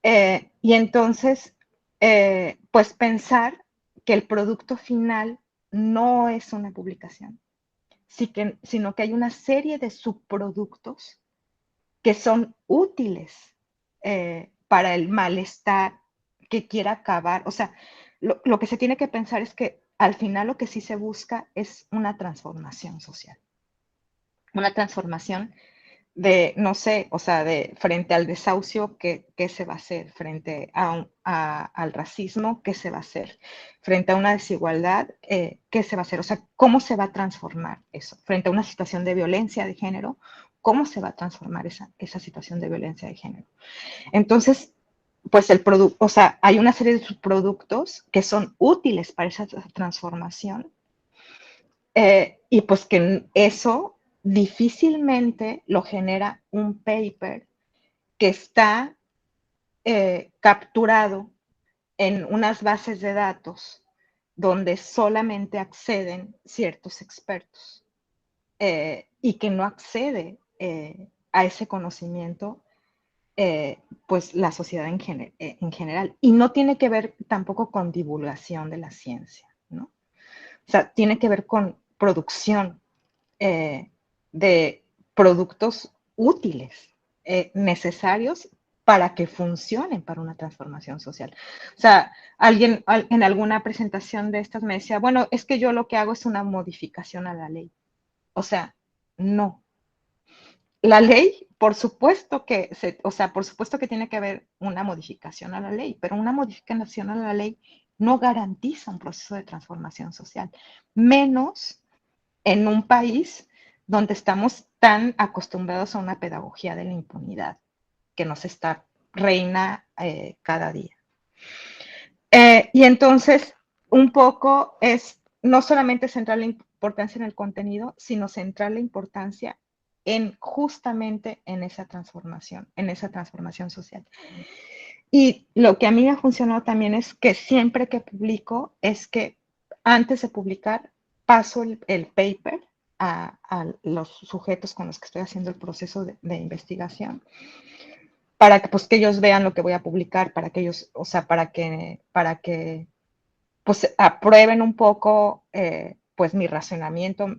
Y entonces, pues pensar que el producto final no es una publicación, sino que hay una serie de subproductos que son útiles para el malestar que quiera acabar. O sea, lo que se tiene que pensar es que al final lo que sí se busca es una transformación social, una transformación de, no sé, o sea, de frente al desahucio, ¿qué se va a hacer? Frente al racismo, ¿qué se va a hacer? Frente a una desigualdad, ¿qué se va a hacer? O sea, ¿cómo se va a transformar eso? Frente a una situación de violencia de género, ¿cómo se va a transformar esa situación de violencia de género? Entonces, pues el producto, o sea, hay una serie de subproductos que son útiles para esa transformación y pues que eso difícilmente lo genera un paper que está capturado en unas bases de datos donde solamente acceden ciertos expertos y que no accede a ese conocimiento pues la sociedad en general. Y no tiene que ver tampoco con divulgación de la ciencia, ¿no? O sea, tiene que ver con producción de productos útiles, necesarios para que funcionen para una transformación social. O sea, alguien en alguna presentación de estas me decía, bueno, es que yo lo que hago es una modificación a la ley. O sea, no. La ley, por supuesto que, o sea, por supuesto que tiene que haber una modificación a la ley, pero una modificación a la ley no garantiza un proceso de transformación social, menos en un país donde estamos tan acostumbrados a una pedagogía de la impunidad que nos está reina cada día. Y entonces, un poco es no solamente centrar la importancia en el contenido, sino centrar la importancia en justamente en esa transformación social. Y lo que a mí me ha funcionado también es que siempre que publico, es que antes de publicar, paso el paper a los sujetos con los que estoy haciendo el proceso de investigación, para que, pues, que ellos vean lo que voy a publicar, para que ellos, o sea, para que pues aprueben un poco, pues mi razonamiento,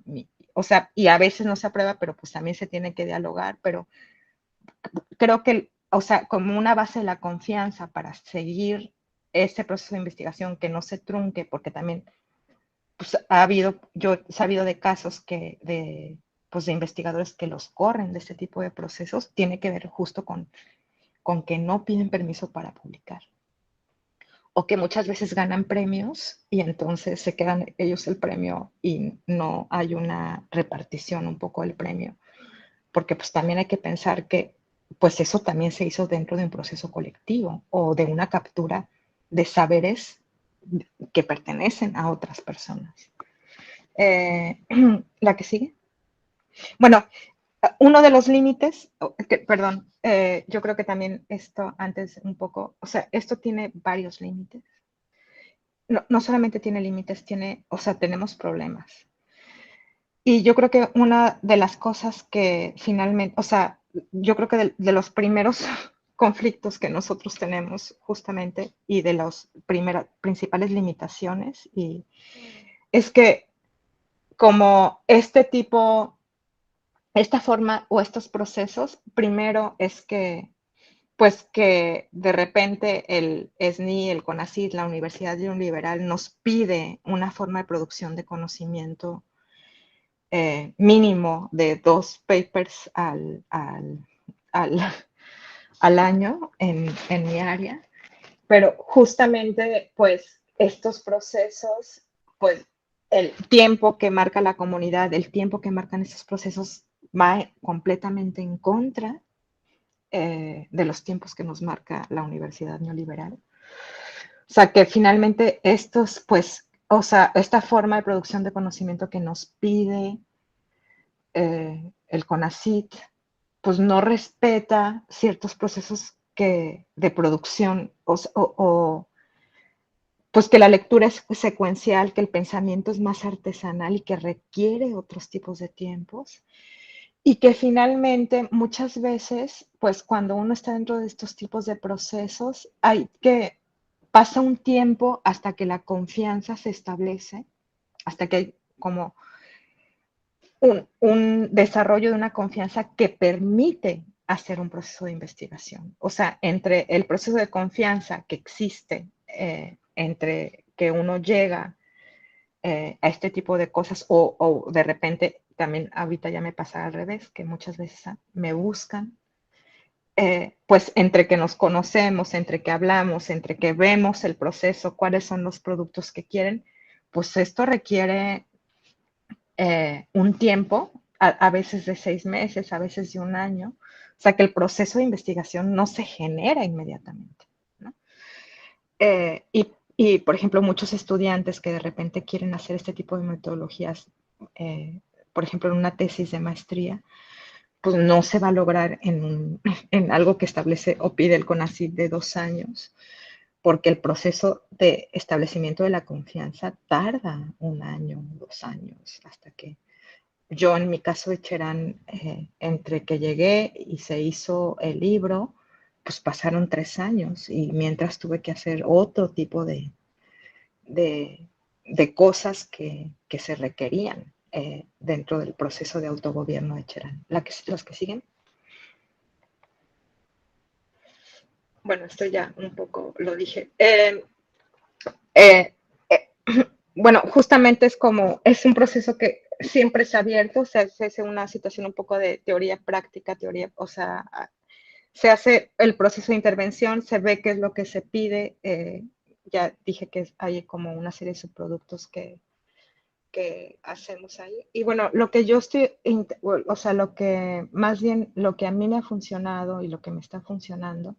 o sea, y a veces no se aprueba, pero pues también se tiene que dialogar, pero creo que, o sea, como una base de la confianza para seguir ese proceso de investigación que no se trunque, porque también pues, yo he sabido de casos pues, de investigadores que los corren de este tipo de procesos, tiene que ver justo con que no piden permiso para publicar. O que muchas veces ganan premios y entonces se quedan ellos el premio y no hay una repartición un poco del premio. Porque pues también hay que pensar que pues eso también se hizo dentro de un proceso colectivo o de una captura de saberes que pertenecen a otras personas. La que sigue. Bueno, uno de los límites, perdón, yo creo que también esto antes un poco, o sea, esto tiene varios límites. no solamente tiene límites, o sea, tenemos problemas. Y yo creo que una de las cosas que finalmente, o sea, yo creo que de los primeros conflictos que nosotros tenemos justamente y de las principales limitaciones y es que como esta forma o estos procesos, primero es que pues que de repente el SNI, el CONACYT, la Universidad Liberal nos pide una forma de producción de conocimiento mínimo de 2 papers al, al año en mi área, pero justamente pues estos procesos, pues el tiempo que marca la comunidad, el tiempo que marcan estos procesos va completamente en contra de los tiempos que nos marca la Universidad Neoliberal. O sea, que finalmente estos, pues, o sea, esta forma de producción de conocimiento que nos pide el CONACYT, pues no respeta ciertos procesos de producción pues que la lectura es secuencial, que el pensamiento es más artesanal y que requiere otros tipos de tiempos. Y que finalmente muchas veces, pues cuando uno está dentro de estos tipos de procesos, pasa un tiempo hasta que la confianza se establece, hasta que hay como un desarrollo de una confianza que permite hacer un proceso de investigación. O sea, entre el proceso de confianza que existe, entre que uno llega a este tipo de cosas o de repente también ahorita ya me pasa al revés, que muchas veces me buscan, pues entre que nos conocemos, entre que hablamos, entre que vemos el proceso, cuáles son los productos que quieren, pues esto requiere un tiempo, a veces de 6 meses, a veces de un año. O sea que el proceso de investigación no se genera inmediatamente, ¿no? Por ejemplo, muchos estudiantes que de repente quieren hacer este tipo de metodologías, por ejemplo, en una tesis de maestría, pues no se va a lograr en algo que establece o pide el CONACYT de 2 años, porque el proceso de establecimiento de la confianza tarda 1 año, 2 años, hasta que yo en mi caso de Cherán, entre que llegué y se hizo el libro, pues pasaron 3 años y mientras tuve que hacer otro tipo de, de cosas que se requerían dentro del proceso de autogobierno de Cherán. Los que siguen. Bueno, esto ya un poco lo dije. Eh, bueno, justamente es un proceso que siempre es abierto, o sea, se hace una situación un poco de teoría práctica, o sea, se hace el proceso de intervención, se ve qué es lo que se pide, ya dije que hay como una serie de subproductos que hacemos ahí. Y bueno, lo que yo o sea, lo que más bien, lo que a mí me ha funcionado y lo que me está funcionando,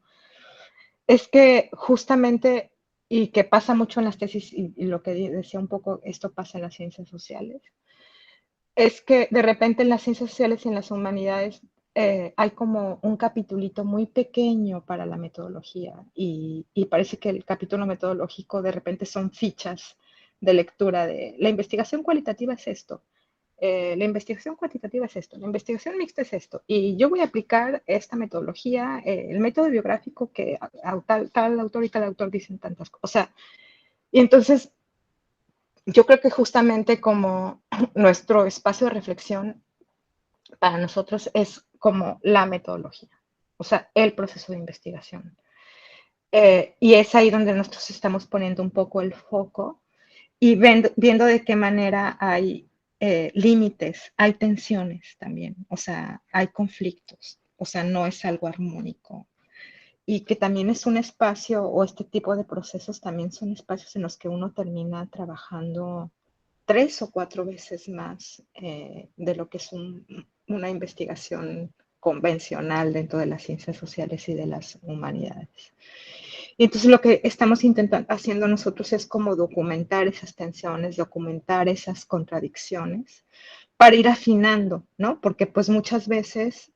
es que justamente, y que pasa mucho en las tesis, y lo que decía un poco, esto pasa en las ciencias sociales, es que de repente en las ciencias sociales y en las humanidades hay como un capitulito muy pequeño para la metodología y parece que el capítulo metodológico de repente son fichas de lectura de la investigación cualitativa es esto, la investigación cuantitativa es esto, la investigación mixta es esto, y yo voy a aplicar esta metodología, el método biográfico que tal autor y tal autor dicen tantas cosas. O sea, y entonces yo creo que justamente como nuestro espacio de reflexión para nosotros es como la metodología, o sea, el proceso de investigación. Y es ahí donde nosotros estamos poniendo un poco el foco y viendo de qué manera hay límites, hay tensiones también, o sea, hay conflictos, o sea, no es algo armónico. Y que también es un espacio, o este tipo de procesos también son espacios en los que uno termina trabajando 3 o 4 veces más de lo que es una investigación convencional dentro de las ciencias sociales y de las humanidades. Y entonces lo que estamos haciendo nosotros es como documentar esas tensiones, documentar esas contradicciones para ir afinando, ¿no? Porque pues muchas veces,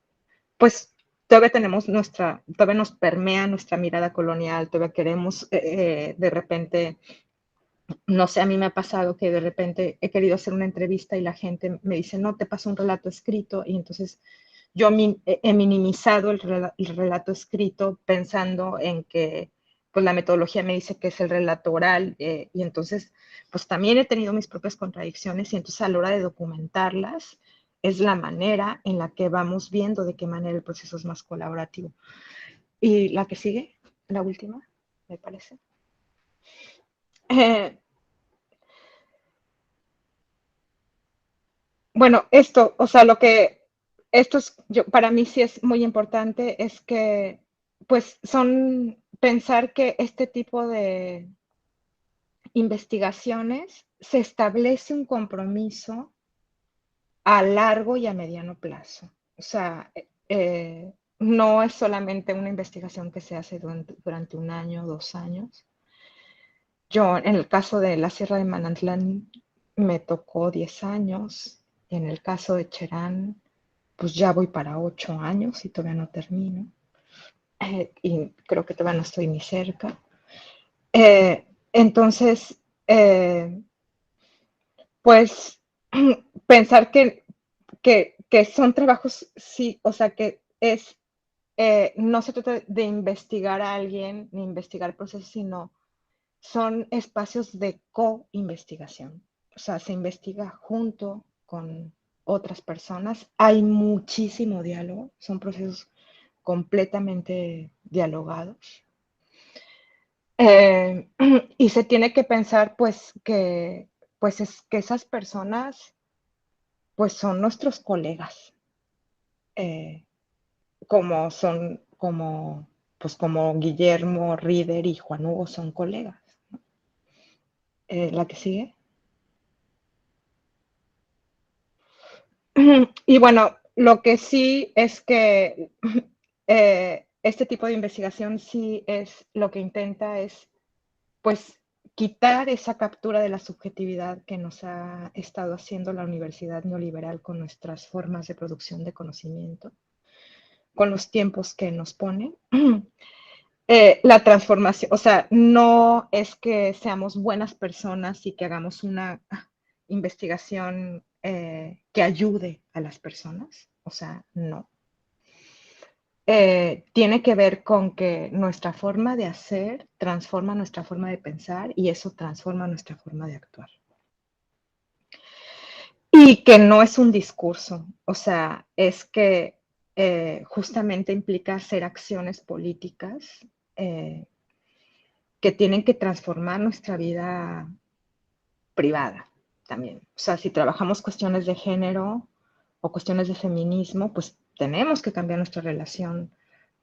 pues todavía todavía nos permea nuestra mirada colonial, todavía queremos de repente No sé, a mí me ha pasado que de repente he querido hacer una entrevista y la gente me dice, no, te paso un relato escrito, y entonces yo he minimizado el relato escrito pensando en que pues la metodología me dice que es el relato oral, y entonces pues también he tenido mis propias contradicciones, y entonces a la hora de documentarlas es la manera en la que vamos viendo de qué manera el proceso es más colaborativo. Y la que sigue, la última, me parece. Eh, Bueno, esto, o sea, esto es, para mí sí es muy importante, es que, pues, pensar que este tipo de investigaciones se establece un compromiso a largo y a mediano plazo. O sea, no es solamente una investigación que se hace durante un año, 2 años. Yo, en el caso de la Sierra de Manantlán, me tocó 10 años. En el caso de Cherán, pues ya voy para 8 años y todavía no termino. Y creo que todavía no estoy ni cerca. Entonces, pues pensar que son trabajos, sí, o sea, no se trata de investigar a alguien ni investigar procesos, sino son espacios de co-investigación. O sea, se investiga junto con otras personas. Hay muchísimo diálogo, son procesos completamente dialogados. Eh, y se tiene que pensar, pues es que esas personas, pues son nuestros colegas, eh, como Guillermo Rieder y Juan Hugo son colegas. La que sigue. Y bueno, lo que sí es que este tipo de investigación sí es lo que intenta es, pues, quitar esa captura de la subjetividad que nos ha estado haciendo la universidad neoliberal con nuestras formas de producción de conocimiento, con los tiempos que nos ponen. La transformación, o sea, no es que seamos buenas personas y que hagamos una investigación que ayude a las personas, o sea, no. Tiene que ver con que nuestra forma de hacer transforma nuestra forma de pensar y eso transforma nuestra forma de actuar. Y que no es un discurso, o sea, es que justamente implica hacer acciones políticas eh, que tienen que transformar nuestra vida privada también. O sea, si trabajamos cuestiones de género o cuestiones de feminismo, pues tenemos que cambiar nuestra relación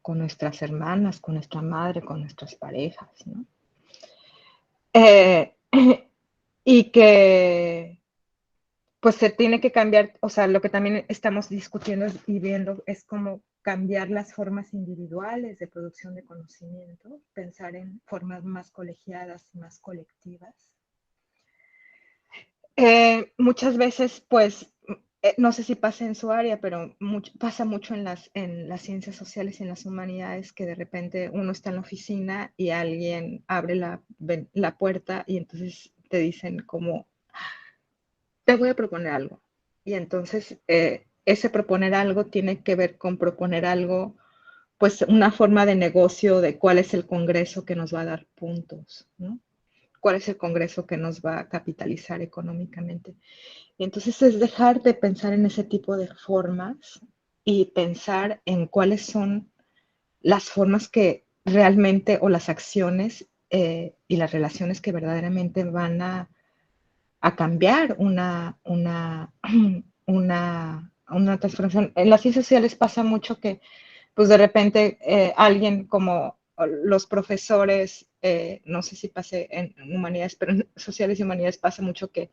con nuestras hermanas, con nuestra madre, con nuestras parejas, ¿no? Eh, y que pues se tiene que cambiar, o sea, lo que también estamos discutiendo y viendo es cómo cambiar las formas individuales de producción de conocimiento, pensar en formas más colegiadas y más colectivas. Muchas veces, pues, no sé si pasa en su área, pero pasa mucho en las ciencias sociales y en las humanidades que de repente uno está en la oficina y alguien abre la puerta y entonces te dicen como, te voy a proponer algo. Y entonces ese proponer algo tiene que ver con proponer algo, pues una forma de negocio de cuál es el congreso que nos va a dar puntos, ¿no? Cuál es el congreso que nos va a capitalizar económicamente. Y entonces es dejar de pensar en ese tipo de formas y pensar en cuáles son las formas que realmente o las acciones y las relaciones que verdaderamente van a cambiar una transformación. En las ciencias sociales pasa mucho que, pues de repente, alguien como los profesores, no sé si pase en humanidades, pero en sociales y humanidades pasa mucho que,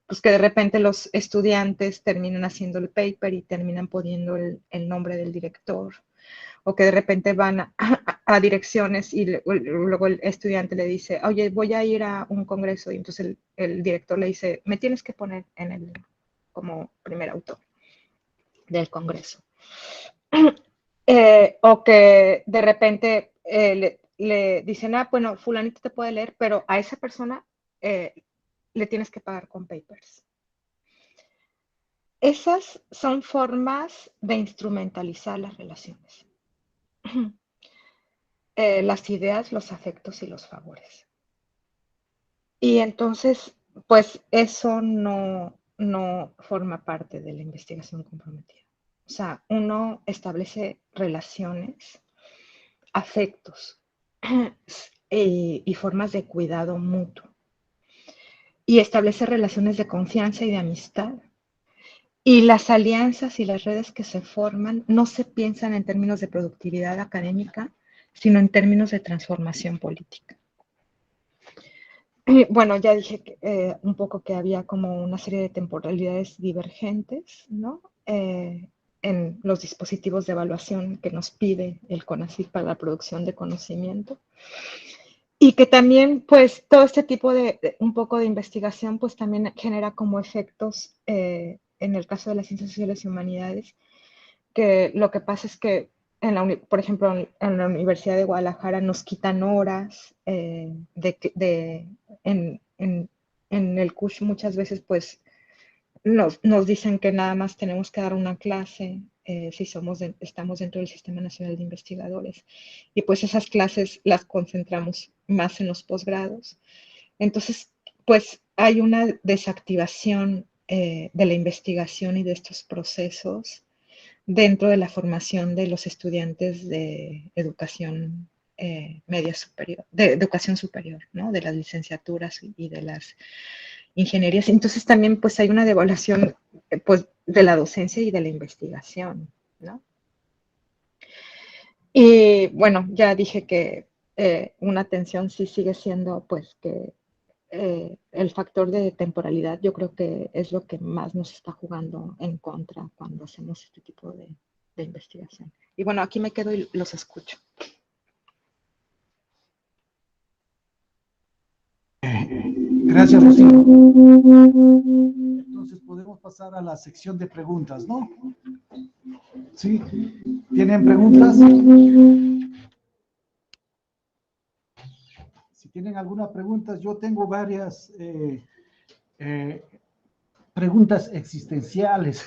pues que de repente los estudiantes terminan haciendo el paper y terminan poniendo el nombre del director, o que de repente van a direcciones y luego el estudiante le dice, oye, voy a ir a un congreso, y entonces el director le dice, me tienes que poner como primer autor del congreso. O que de repente le dicen, bueno, fulanito te puede leer, pero a esa persona le tienes que pagar con papers. Esas son formas de instrumentalizar las relaciones. Las ideas, los afectos y los favores. Y entonces, pues eso no forma parte de la investigación comprometida. O sea, uno establece relaciones, afectos y formas de cuidado mutuo. Y establece relaciones de confianza y de amistad. Y las alianzas y las redes que se forman no se piensan en términos de productividad académica, sino en términos de transformación política. Bueno, ya dije un poco que había como una serie de temporalidades divergentes, ¿no? En los dispositivos de evaluación que nos pide el CONACYT para la producción de conocimiento. Y que también, pues, todo este tipo un poco de investigación, pues, también genera como efectos, en el caso de las ciencias sociales y humanidades, que lo que pasa es que, por ejemplo, en la Universidad de Guadalajara nos quitan horas en el CUSH muchas veces, pues, nos dicen que nada más tenemos que dar una clase si estamos dentro del Sistema Nacional de Investigadores. Y pues esas clases las concentramos más en los posgrados. Entonces, pues hay una desactivación de la investigación y de estos procesos dentro de la formación de los estudiantes de educación media superior, de educación superior, ¿no? De las licenciaturas y de las ingenierías. Entonces también pues hay una devaluación pues de la docencia y de la investigación, ¿no? Y bueno, ya dije que una tensión sí sigue siendo pues que el factor de temporalidad yo creo que es lo que más nos está jugando en contra cuando hacemos este tipo de investigación. Y bueno, aquí me quedo y los escucho. Gracias, Rocío. Entonces podemos pasar a la sección de preguntas, ¿no? ¿Sí? ¿Tienen preguntas? Si tienen alguna pregunta, yo tengo varias preguntas existenciales,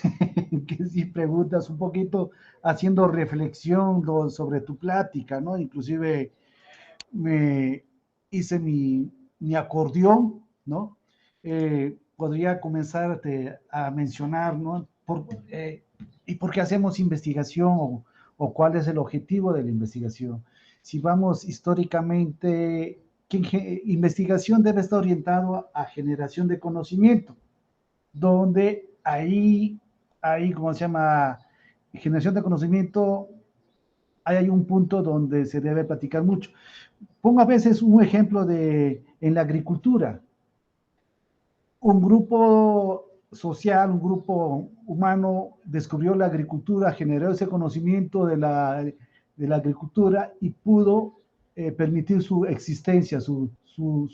que si preguntas un poquito haciendo reflexión sobre tu plática, ¿no? Inclusive me hice mi acordeón, ¿no? Podría comenzarte a mencionar, ¿no? ¿Y por qué hacemos investigación o cuál es el objetivo de la investigación? Si vamos históricamente, investigación debe estar orientado a generación de conocimiento, donde ahí, ¿cómo se llama? Generación de conocimiento, ahí hay un punto donde se debe platicar mucho. Pongo a veces un ejemplo en la agricultura. Un grupo social, un grupo humano descubrió la agricultura, generó ese conocimiento de la agricultura y pudo permitir su existencia, su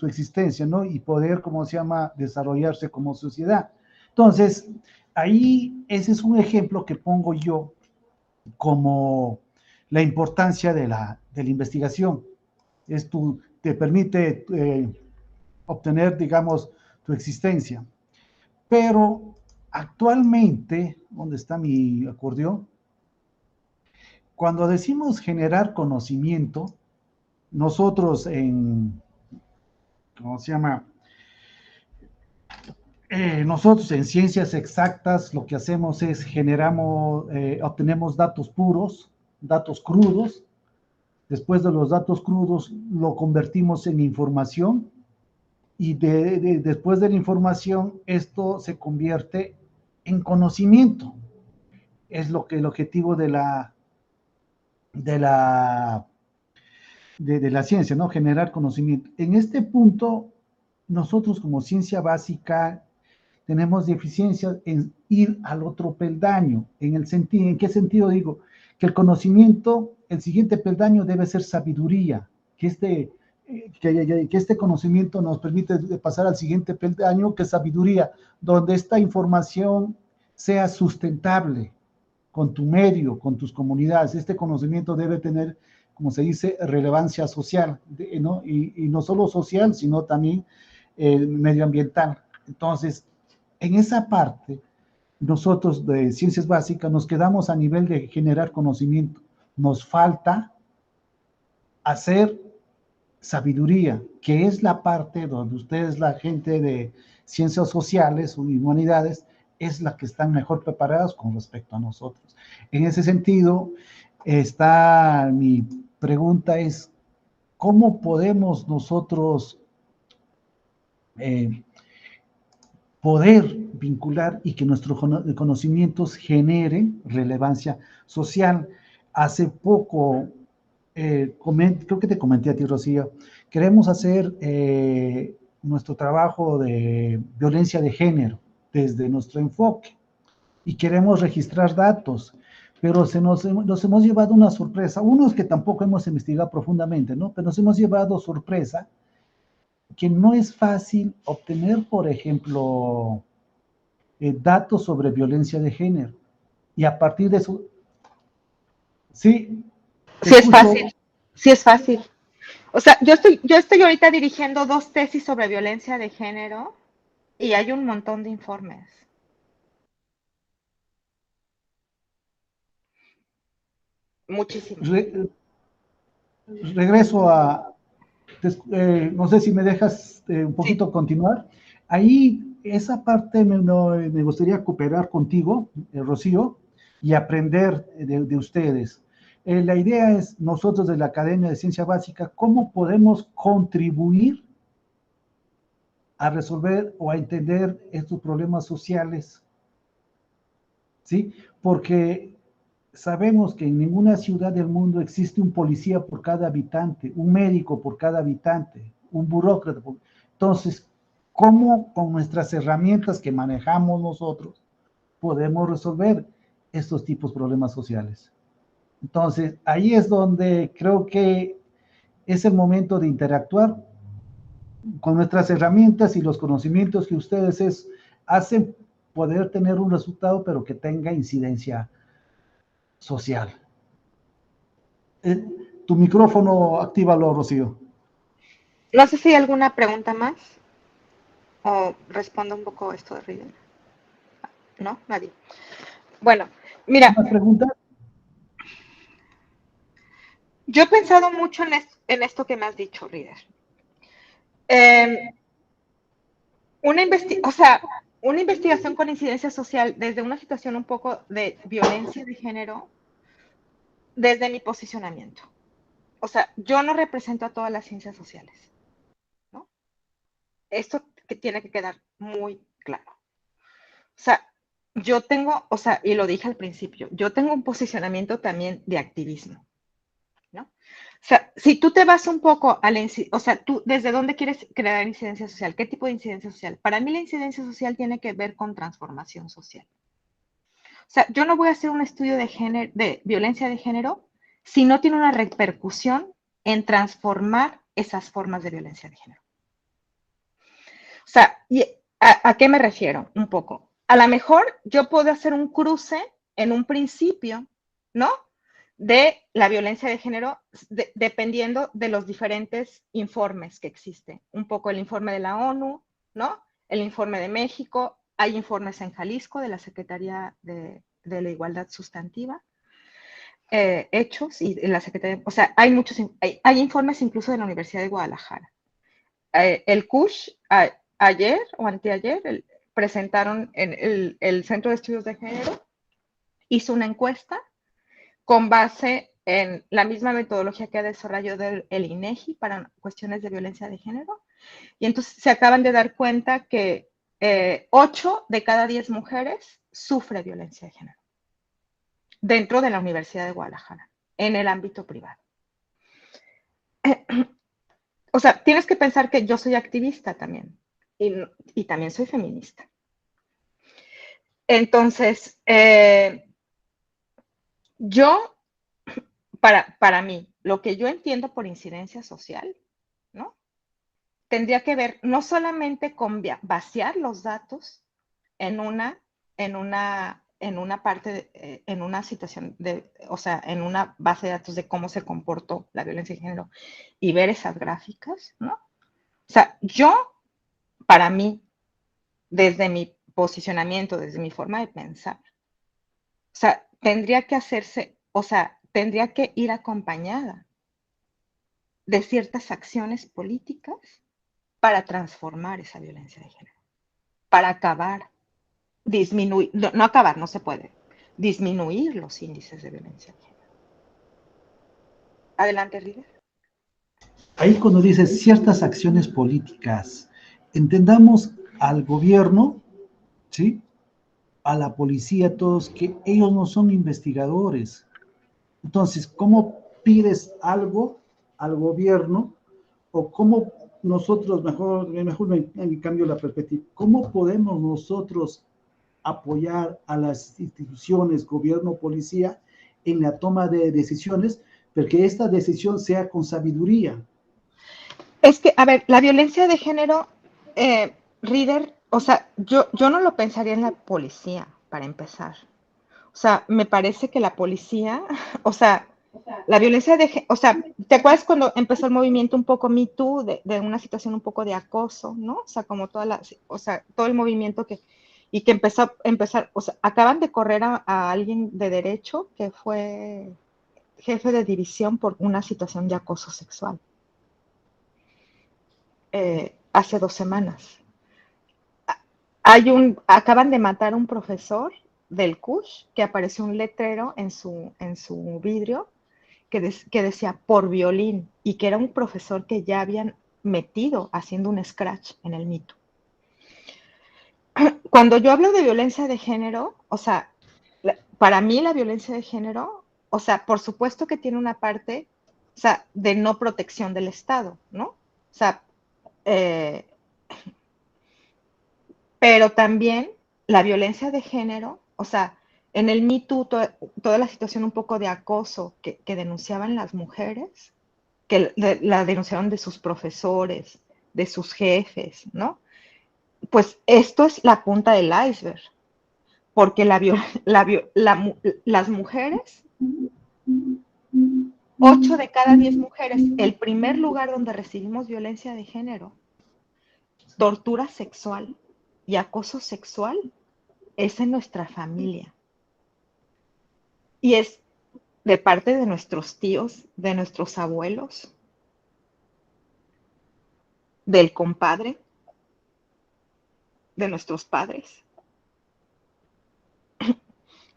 existencia, ¿no? Y poder, ¿cómo se llama?, desarrollarse como sociedad. Entonces, ahí ese es un ejemplo que pongo yo como la importancia de la investigación. Te permite obtener, digamos, tu existencia. Pero actualmente, ¿dónde está mi acordeón? Cuando decimos generar conocimiento, nosotros ¿cómo se llama? Nosotros en ciencias exactas lo que hacemos es obtenemos datos puros, datos crudos. Después de los datos crudos lo convertimos en información y después de la información esto se convierte en conocimiento. Es lo que el objetivo de la ciencia, ¿no? Generar conocimiento. En este punto, nosotros como ciencia básica tenemos deficiencias en ir al otro peldaño. ¿En qué sentido digo? Que el conocimiento, el siguiente peldaño debe ser sabiduría, que este conocimiento nos permite pasar al siguiente peldaño, que es sabiduría, donde esta información sea sustentable con tu medio, con tus comunidades. Este conocimiento debe tener, como se dice, relevancia social, ¿no? Y no solo social, sino también medioambiental. Entonces, en esa parte, nosotros de ciencias básicas nos quedamos a nivel de generar conocimiento. Nos falta hacer sabiduría, que es la parte donde ustedes, la gente de ciencias sociales o humanidades, es la que están mejor preparados con respecto a nosotros. En ese sentido, mi pregunta es, ¿cómo podemos nosotros poder vincular y que nuestros conocimientos generen relevancia social? Hace poco, creo que te comenté a ti, Rocío, queremos hacer nuestro trabajo de violencia de género desde nuestro enfoque y queremos registrar datos, pero nos hemos llevado una sorpresa. Uno es que tampoco hemos investigado profundamente, ¿no? Pero nos hemos llevado sorpresa que no es fácil obtener, por ejemplo, datos sobre violencia de género. Y a partir de eso, sí, te Sí es escucho. fácil, sí es fácil. O sea, yo estoy ahorita dirigiendo 2 tesis sobre violencia de género y hay un montón de informes. Muchísimos. Regreso a, no sé si me dejas un Sí. poquito continuar. Ahí, esa parte me gustaría cooperar contigo, Rocío, y aprender de ustedes. La idea es, nosotros de la Academia de Ciencia Básica, ¿cómo podemos contribuir a resolver o a entender estos problemas sociales? ¿Sí? Porque sabemos que en ninguna ciudad del mundo existe un policía por cada habitante, un médico por cada habitante, un burócrata. Entonces, ¿cómo con nuestras herramientas que manejamos nosotros podemos resolver estos tipos de problemas sociales? Entonces, ahí es donde creo que es el momento de interactuar con nuestras herramientas y los conocimientos que ustedes hacen poder tener un resultado, pero que tenga incidencia social. Tu micrófono, actívalo, Rocío. No sé si hay alguna pregunta más o respondo un poco esto de Riven. ¿No? Nadie. Bueno, mira, ¿Más preguntas? yo he pensado mucho en esto que me has dicho, Rider. Eh, o sea, una investigación con incidencia social desde una situación un poco de violencia de género, desde mi posicionamiento. O sea, yo no represento a todas las ciencias sociales, ¿no? Esto que tiene que quedar muy claro. O sea, yo tengo, o sea, y lo dije al principio, yo tengo un posicionamiento también de activismo, ¿no? O sea, si tú te vas un poco a o sea, tú desde dónde quieres crear incidencia social, ¿qué tipo de incidencia social? Para mí la incidencia social tiene que ver con transformación social. O sea, yo no voy a hacer un estudio de género, de violencia de género si no tiene una repercusión en transformar esas formas de violencia de género. O sea, ¿a qué me refiero? Un poco. A lo mejor yo puedo hacer un cruce en un principio, ¿no? De la violencia de género, dependiendo de los diferentes informes que existen. Un poco el informe de la ONU, ¿no? El informe de México, hay informes en Jalisco de la Secretaría de la Igualdad Sustantiva, hechos, y en la Secretaría, o sea, hay muchos, hay informes incluso de la Universidad de Guadalajara. El CUSH, ayer o anteayer, presentaron en el Centro de Estudios de Género, hizo una encuesta con base en la misma metodología que ha desarrollado el INEGI para cuestiones de violencia de género. Y entonces se acaban de dar cuenta que 8 de cada 10 mujeres sufre violencia de género dentro de la Universidad de Guadalajara, en el ámbito privado. O sea, tienes que pensar que yo soy activista también y también soy feminista. Entonces, yo, para mí, lo que yo entiendo por incidencia social, ¿no? Tendría que ver no solamente con vaciar los datos en una parte, en una situación o sea, en una base de datos de cómo se comportó la violencia de género y ver esas gráficas, ¿no? O sea, yo para mí, desde mi posicionamiento, desde mi forma de pensar, o sea, tendría que hacerse, o sea, tendría que ir acompañada de ciertas acciones políticas para transformar esa violencia de género, para acabar, disminuir, no, no acabar, no se puede, disminuir los índices de violencia de género. Adelante, River. Ahí cuando dices ciertas acciones políticas, entendamos al gobierno, ¿sí? A la policía, todos, que ellos no son investigadores. Entonces, ¿cómo pides algo al gobierno o cómo nosotros, mejor me cambio la perspectiva, cómo podemos nosotros apoyar a las instituciones, gobierno, policía, en la toma de decisiones, porque esta decisión sea con sabiduría? Es que, a ver, la violencia de género, Reader, o sea, yo no lo pensaría en la policía, para empezar. O sea, me parece que la policía, o sea, la violencia de género, o sea, ¿te acuerdas cuando empezó el movimiento un poco Me Too, de una situación un poco de acoso, ¿no? O sea, como toda la, o sea, todo el movimiento que, y que empezó a empezar, o sea, acaban de correr a alguien de derecho que fue jefe de división por una situación de acoso sexual. Hace 2 semanas. Acaban de matar a un profesor del CUSH que apareció un letrero en su vidrio que decía por violín y que era un profesor que ya habían metido haciendo un scratch en el mito. Cuando yo hablo de violencia de género, o sea, para mí la violencia de género, o sea, por supuesto que tiene una parte, o sea, de no protección del Estado, ¿no? O sea, eh, pero también la violencia de género, o sea, en el Me Too, toda la situación un poco de acoso que denunciaban las mujeres, que la denunciaron de sus profesores, de sus jefes, ¿no? Pues esto es la punta del iceberg, porque las mujeres, 8 de cada 10 mujeres, el primer lugar donde recibimos violencia de género, tortura sexual y acoso sexual es en nuestra familia. Y es de parte de nuestros tíos, de nuestros abuelos, del compadre, de nuestros padres.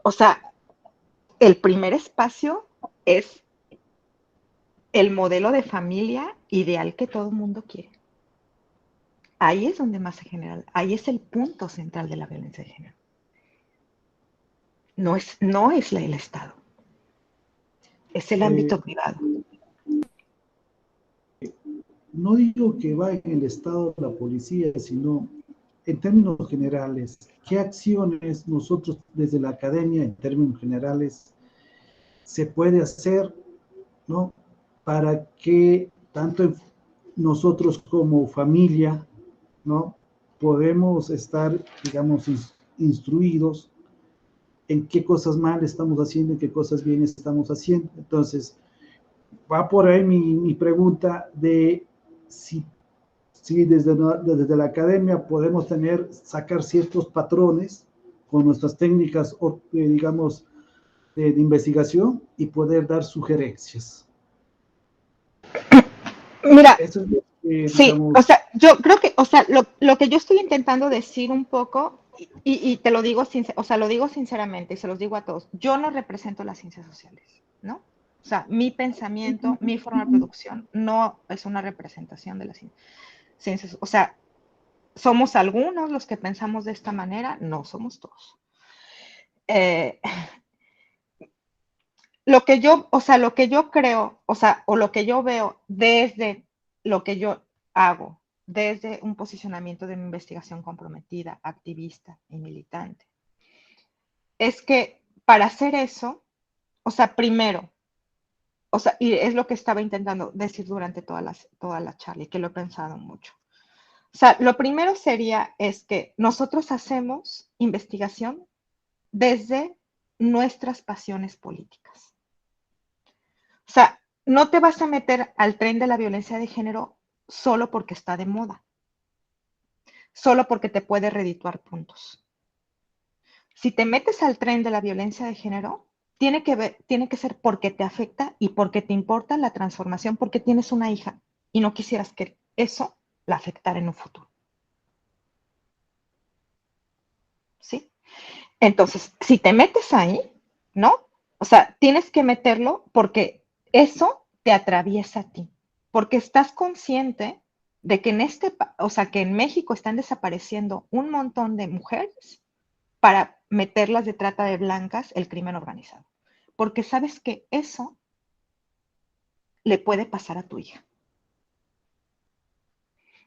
O sea, el primer espacio es el modelo de familia ideal que todo el mundo quiere. Ahí es donde más se genera, ahí es el punto central de la violencia de género. No es el Estado, es el Eh, ámbito privado. no digo que va en el Estado la policía, sino en términos generales, ¿qué acciones nosotros desde la academia, en términos generales, se puede hacer, ¿no? Para que tanto nosotros como familia, ¿no? Podemos estar, digamos, instruidos en qué cosas mal estamos haciendo, en qué cosas bien estamos haciendo. Entonces, va por ahí mi pregunta de si desde la academia podemos sacar ciertos patrones con nuestras técnicas, digamos, de investigación y poder dar sugerencias. Mira, Eso es sí, o digamos, sea, yo creo que, o sea, lo que yo estoy intentando decir un poco, y te lo digo, o sea, lo digo sinceramente y se los digo a todos, yo no represento las ciencias sociales, ¿no? O sea, mi pensamiento, mi forma de producción no es una representación de las ciencias. O sea, somos algunos los que pensamos de esta manera, no somos todos. Eh, lo que yo creo, o sea, o lo que yo veo desde lo que yo hago, desde un posicionamiento de mi investigación comprometida, activista y militante, es que para hacer eso, o sea, primero, o sea, y es lo que estaba intentando decir durante toda la charla y que lo he pensado mucho. O sea, lo primero sería es que nosotros hacemos investigación desde nuestras pasiones políticas. O sea, no te vas a meter al tren de la violencia de género solo porque está de moda. solo porque te puede redituar puntos. Si te metes al tren de la violencia de género, tiene que ser porque te afecta y porque te importa la transformación, porque tienes una hija y no quisieras que eso la afectara en un futuro. ¿Sí? Entonces, si te metes ahí, ¿no? O sea, tienes que meterlo porque eso te atraviesa a ti, porque estás consciente de que o sea, que en México están desapareciendo un montón de mujeres para meterlas de trata de blancas el crimen organizado, porque sabes que eso le puede pasar a tu hija.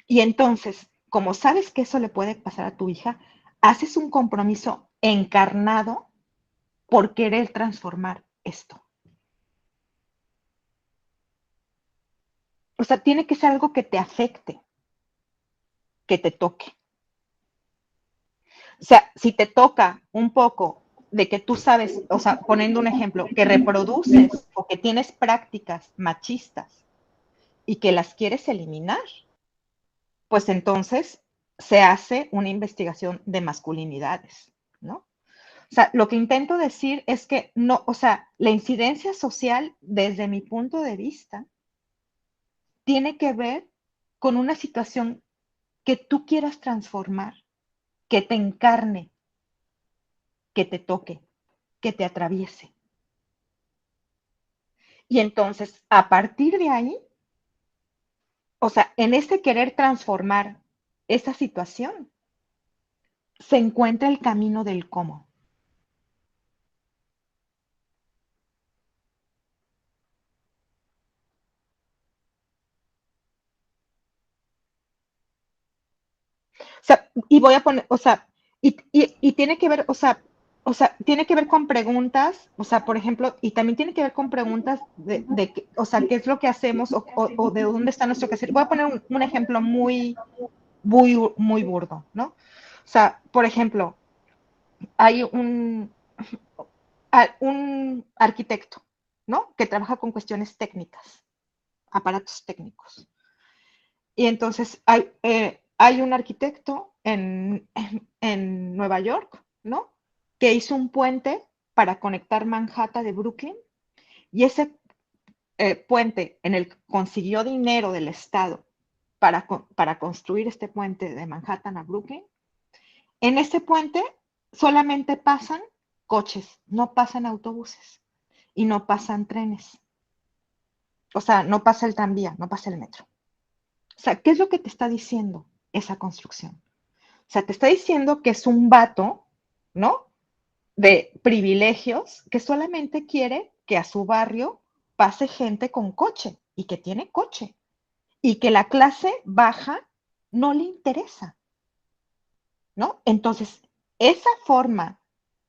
Y entonces, como sabes que eso le puede pasar a tu hija, haces un compromiso encarnado por querer transformar esto. O sea, tiene que ser algo que te afecte, que te toque. O sea, si te toca un poco de que tú sabes, o sea, poniendo un ejemplo, que reproduces o que tienes prácticas machistas y que las quieres eliminar, pues entonces se hace una investigación de masculinidades, ¿no? O sea, lo que intento decir es que no, o sea, la incidencia social, desde mi punto de vista, tiene que ver con una situación que tú quieras transformar, que te encarne, que te toque, que te atraviese. Y entonces, a partir de ahí, o sea, en ese querer transformar esa situación, se encuentra el camino del cómo. O sea, y voy a poner, o sea, y tiene que ver, o sea, tiene que ver con preguntas, o sea, por ejemplo, y también tiene que ver con preguntas o sea, qué es lo que hacemos o de dónde está nuestro quehacer. Voy a poner un ejemplo muy burdo, ¿no? O sea, por ejemplo, hay un arquitecto, ¿no? Que trabaja con cuestiones técnicas, aparatos técnicos. Y entonces hay un arquitecto en Nueva York, ¿no? Que hizo un puente para conectar Manhattan de Brooklyn y ese puente en el que consiguió dinero del Estado para construir este puente de Manhattan a Brooklyn. En ese puente solamente pasan coches, no pasan autobuses y no pasan trenes. O sea, no pasa el tranvía, no pasa el metro. O sea, ¿qué es lo que te está diciendo esa construcción? O sea, te está diciendo que es un vato, ¿no? De privilegios que solamente quiere que a su barrio pase gente con coche y que tiene coche y que la clase baja no le interesa, ¿no? Entonces, esa forma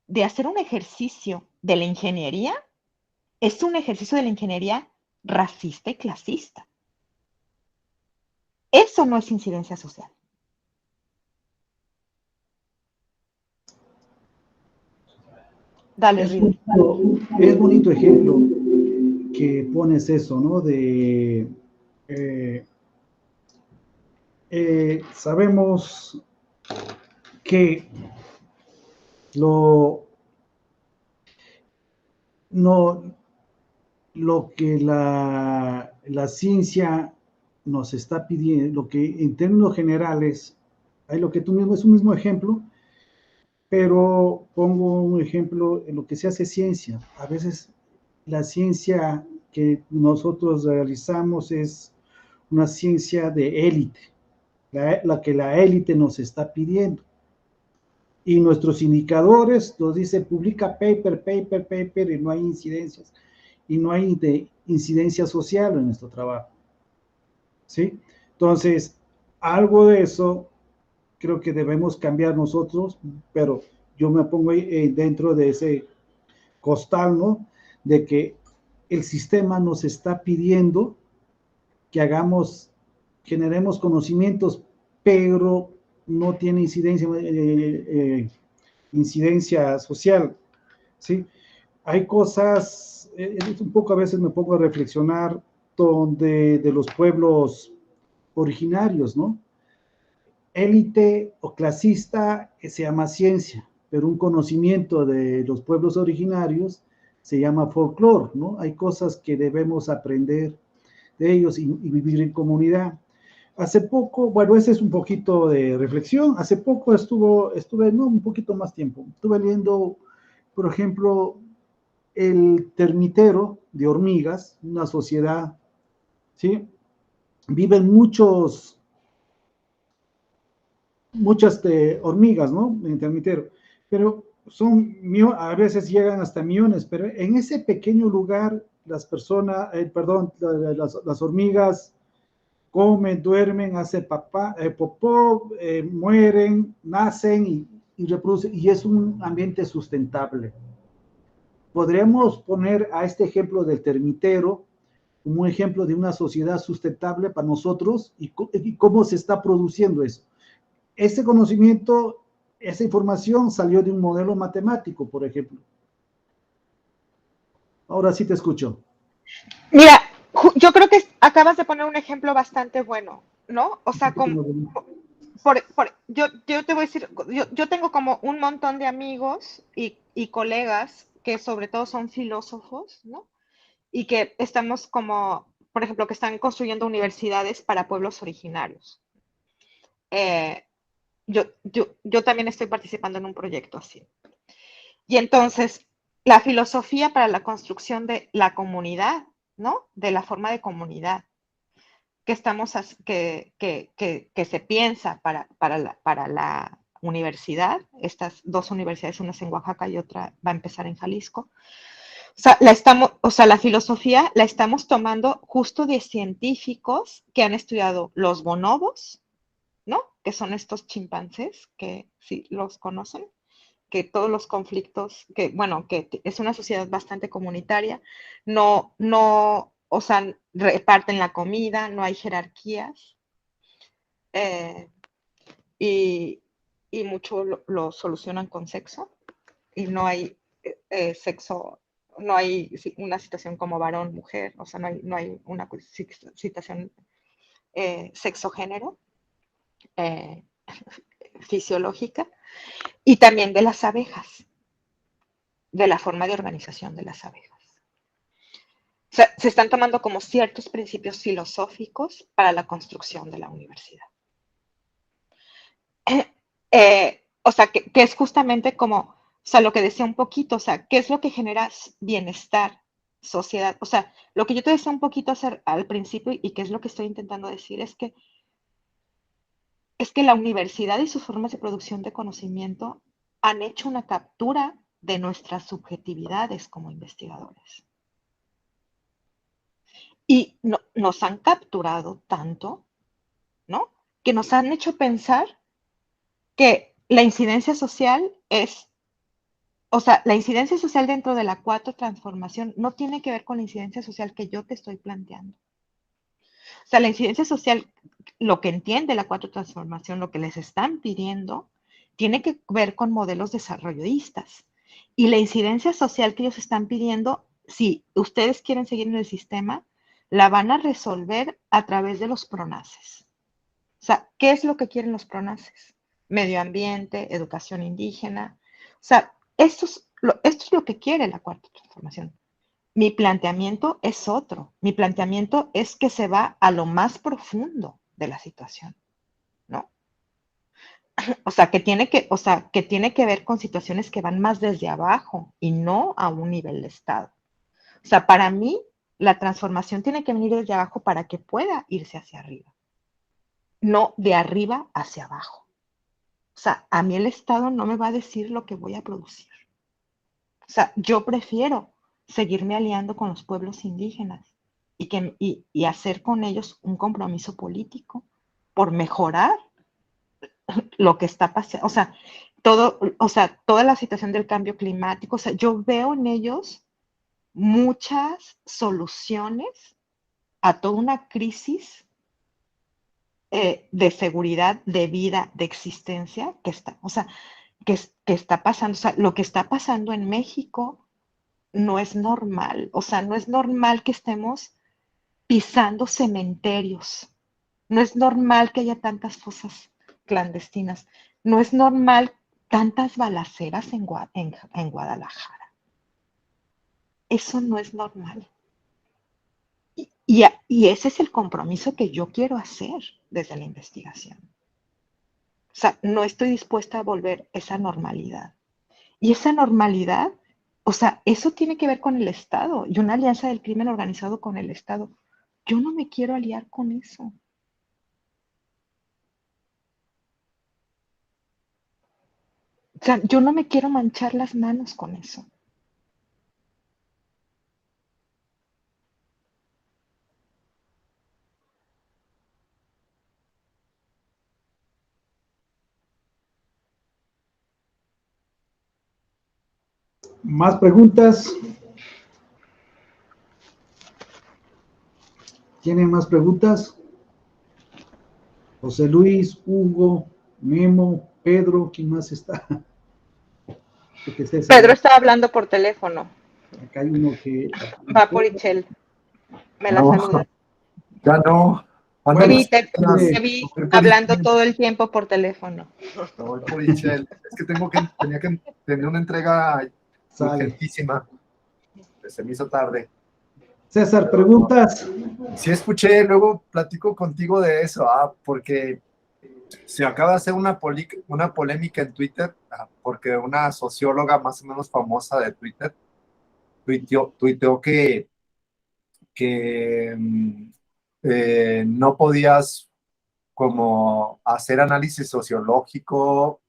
de hacer un ejercicio de la ingeniería es un ejercicio de la ingeniería racista y clasista. Eso no es incidencia social. Dale, River. Es bonito ejemplo que pones eso, ¿no? De sabemos que lo no lo que la ciencia nos está pidiendo, lo que en términos generales, hay lo que tú mismo, es un mismo ejemplo, pero pongo un ejemplo en lo que se hace ciencia. A veces la ciencia que nosotros realizamos es una ciencia de élite, la que la élite nos está pidiendo. Y nuestros indicadores nos dice publica paper, y no hay incidencias. Y no hay incidencia social en nuestro trabajo. ¿Sí? Entonces, algo de eso creo que debemos cambiar nosotros, pero yo me pongo dentro de ese costal, ¿no? De que el sistema nos está pidiendo que generemos conocimientos, pero no tiene incidencia social, ¿sí? Hay cosas, un poco a veces me pongo a reflexionar de los pueblos originarios, ¿no? élite o clasista se llama ciencia, pero un conocimiento de los pueblos originarios se llama folclore, ¿no? Hay cosas que debemos aprender de ellos y vivir en comunidad. Hace poco, bueno, ese es un poquito de reflexión, hace poco estuve, no, un poquito más tiempo, estuve leyendo, por ejemplo, el termitero de hormigas, una sociedad, ¿sí? Viven muchas hormigas, ¿no? En el termitero, pero a veces llegan hasta millones, pero en ese pequeño lugar, las personas, perdón, las hormigas comen, duermen, hacen popó, mueren, nacen y reproducen, y es un ambiente sustentable. Podríamos poner a este ejemplo del termitero como un ejemplo de una sociedad sustentable para nosotros y cómo se está produciendo eso. Ese conocimiento, esa información salió de un modelo matemático, por ejemplo. Ahora sí te escucho. Mira, yo creo que acabas de poner un ejemplo bastante bueno, ¿no? O sea, yo te voy a decir, yo tengo como un montón de amigos y colegas que sobre todo son filósofos, ¿no? Y que estamos como, por ejemplo, que están construyendo universidades para pueblos originarios. Eh, yo también estoy participando en un proyecto así. Y entonces, la filosofía para la construcción de la comunidad, ¿no? De la forma de comunidad que estamos, que se piensa para la universidad, estas dos universidades, una es en Oaxaca y otra va a empezar en Jalisco. O sea, la filosofía la estamos tomando justo de científicos que han estudiado los bonobos, ¿no? Que son estos chimpancés, que sí los conocen, que todos los conflictos, que bueno, que es una sociedad bastante comunitaria, o sea, reparten la comida, no hay jerarquías, eh, y, y mucho lo solucionan con sexo, y no hay sexo, no hay una situación como varón-mujer, o sea, no hay una situación sexo-género eh, fisiológica, y también de las abejas, de la forma de organización de las abejas. O sea, se están tomando como ciertos principios filosóficos para la construcción de la universidad. O sea, que es justamente como, o sea, lo que decía un poquito, o sea, ¿qué es lo que genera bienestar, sociedad? O sea, lo que yo te decía un poquito al principio y que es lo que estoy intentando decir es que la universidad y sus formas de producción de conocimiento han hecho una captura de nuestras subjetividades como investigadores. Y nos han capturado tanto, ¿no? Que nos han hecho pensar que la incidencia social es, o sea, la incidencia social dentro de la cuatro transformación no tiene que ver con la incidencia social que yo te estoy planteando. O sea, la incidencia social, lo que entiende la cuatro transformación, lo que les están pidiendo, tiene que ver con modelos desarrollistas. Y la incidencia social que ellos están pidiendo, si ustedes quieren seguir en el sistema, la van a resolver a través de los pronaces. O sea, ¿qué es lo que quieren los pronaces? Medio ambiente, educación indígena. O sea, esto es lo que quiere la cuarta transformación. Mi planteamiento es otro. Mi planteamiento es que se va a lo más profundo de la situación, ¿no? Que tiene que ver con situaciones que van más desde abajo y no a un nivel de Estado. O sea, para mí, la transformación tiene que venir desde abajo para que pueda irse hacia arriba, no de arriba hacia abajo. O sea, a mí el Estado no me va a decir lo que voy a producir. O sea, yo prefiero seguirme aliando con los pueblos indígenas y hacer con ellos un compromiso político por mejorar lo que está pasando. O sea, toda la situación del cambio climático. O sea, yo veo en ellos muchas soluciones a toda una crisis de seguridad, de vida, de existencia que está, o sea, que está pasando. O sea, lo que está pasando en México no es normal. O sea, no es normal que estemos pisando cementerios. No es normal que haya tantas fosas clandestinas. No es normal tantas balaceras en Guadalajara. Eso no es normal. Y ese es el compromiso que yo quiero hacer desde la investigación. O sea, no estoy dispuesta a volver esa normalidad. Y esa normalidad, o sea, eso tiene que ver con el Estado y una alianza del crimen organizado con el Estado. Yo no me quiero aliar con eso. O sea, yo no me quiero manchar las manos con eso. ¿Más preguntas? ¿Tienen más preguntas? José Luis, Hugo, Memo, Pedro, ¿quién más está? Pedro está hablando por teléfono. Acá hay uno que... Va por Ichel. Me la saluda. Ya no. Bueno, te vi hablando todo el tiempo por teléfono. No, voy por Ichel. Es que tenía que tener una entrega urgentísima. Se me hizo tarde. César, ¿preguntas? Sí escuché, luego platico contigo de eso, porque se acaba de hacer una polémica en Twitter, porque una socióloga más o menos famosa de Twitter tuiteó que no podías como hacer análisis sociológico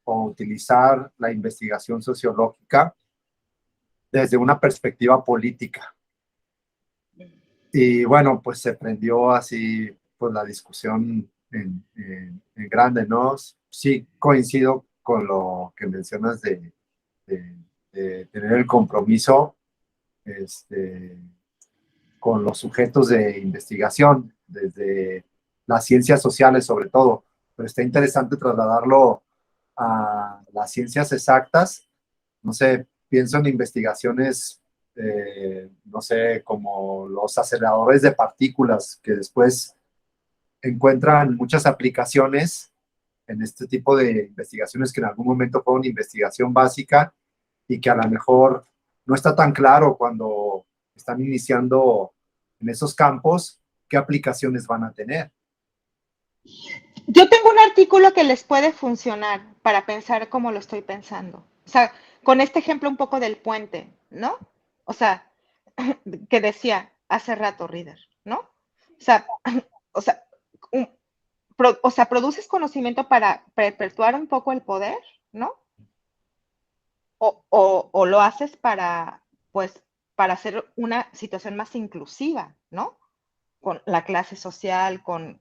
o utilizar la investigación sociológica desde una perspectiva política. Y bueno, pues se prendió así pues la discusión en grande, ¿no? Sí coincido con lo que mencionas de tener el compromiso con los sujetos de investigación, desde las ciencias sociales sobre todo, pero está interesante trasladarlo a las ciencias exactas. No sé, pienso en investigaciones, no sé, como los aceleradores de partículas, que después encuentran muchas aplicaciones en este tipo de investigaciones que en algún momento fueron investigación básica y que a lo mejor no está tan claro cuando están iniciando en esos campos qué aplicaciones van a tener. Yo tengo un artículo que les puede funcionar para pensar como lo estoy pensando. O sea, con este ejemplo un poco del puente, ¿no? O sea, que decía hace rato Reader, ¿no? O sea, produces conocimiento para perpetuar un poco el poder, ¿no? O lo haces para, pues, para hacer una situación más inclusiva, ¿no? Con la clase social, con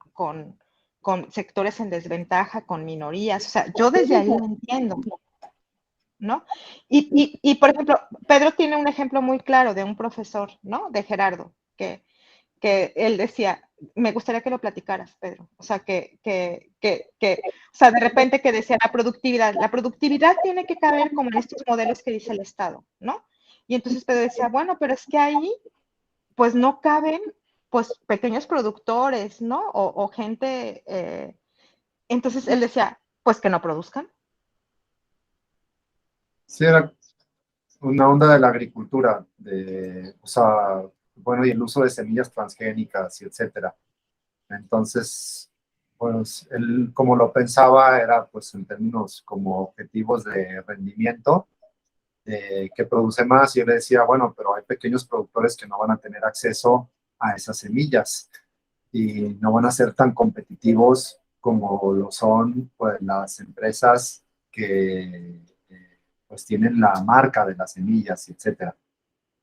sectores en desventaja, con minorías. O sea, yo desde ahí lo entiendo, ¿no? Y, por ejemplo, Pedro tiene un ejemplo muy claro de un profesor, ¿no? De Gerardo, que él decía, me gustaría que lo platicaras, Pedro. O sea, o sea, de repente que decía la productividad tiene que caber como en estos modelos que dice el Estado, ¿no? Y entonces Pedro decía, bueno, pero es que ahí, pues no caben, pues pequeños productores, ¿no? O gente, entonces él decía, pues que no produzcan. Sí, era una onda de la agricultura, o sea, bueno, y el uso de semillas transgénicas y etcétera. Entonces, pues él como lo pensaba era pues en términos como objetivos de rendimiento, que produce más, y yo le decía, bueno, pero hay pequeños productores que no van a tener acceso a esas semillas y no van a ser tan competitivos como lo son pues las empresas que pues tienen la marca de las semillas, etcétera.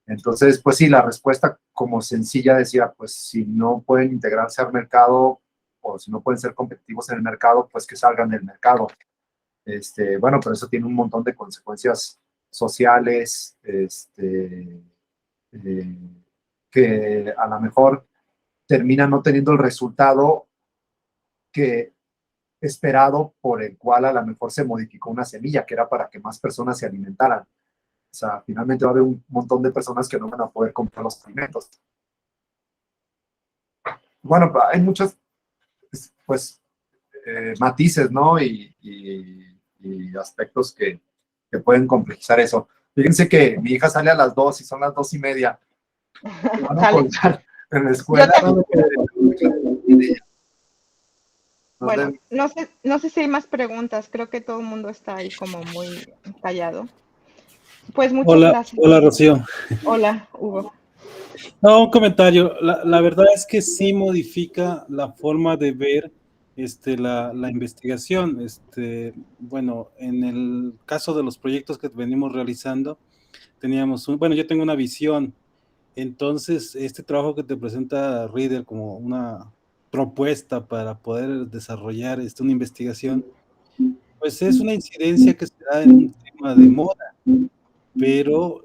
Entonces, pues sí, la respuesta como sencilla decía, pues si no pueden integrarse al mercado o si no pueden ser competitivos en el mercado, pues que salgan del mercado. Bueno, pero eso tiene un montón de consecuencias sociales, que a lo mejor termina no teniendo el resultado que esperado por el cual a lo mejor se modificó una semilla, que era para que más personas se alimentaran. O sea, finalmente va a haber un montón de personas que no van a poder comprar los alimentos. Bueno, hay muchas, pues, matices, ¿no? Y aspectos que pueden complejizar eso. Fíjense que mi hija sale a las 2 y son las 2:30. Van a Sale. colgar en la Yo escuela. Bueno, no sé si hay más preguntas. Creo que todo el mundo está ahí como muy callado. Pues muchas gracias. Hola, Rocío. Hola, Hugo. No, un comentario. La verdad es que sí modifica la forma de ver la investigación. Bueno, en el caso de los proyectos que venimos realizando, bueno, yo tengo una visión. Entonces, este trabajo que te presenta Reader como una propuesta para poder desarrollar una investigación, pues es una incidencia que se da en un tema de moda. Pero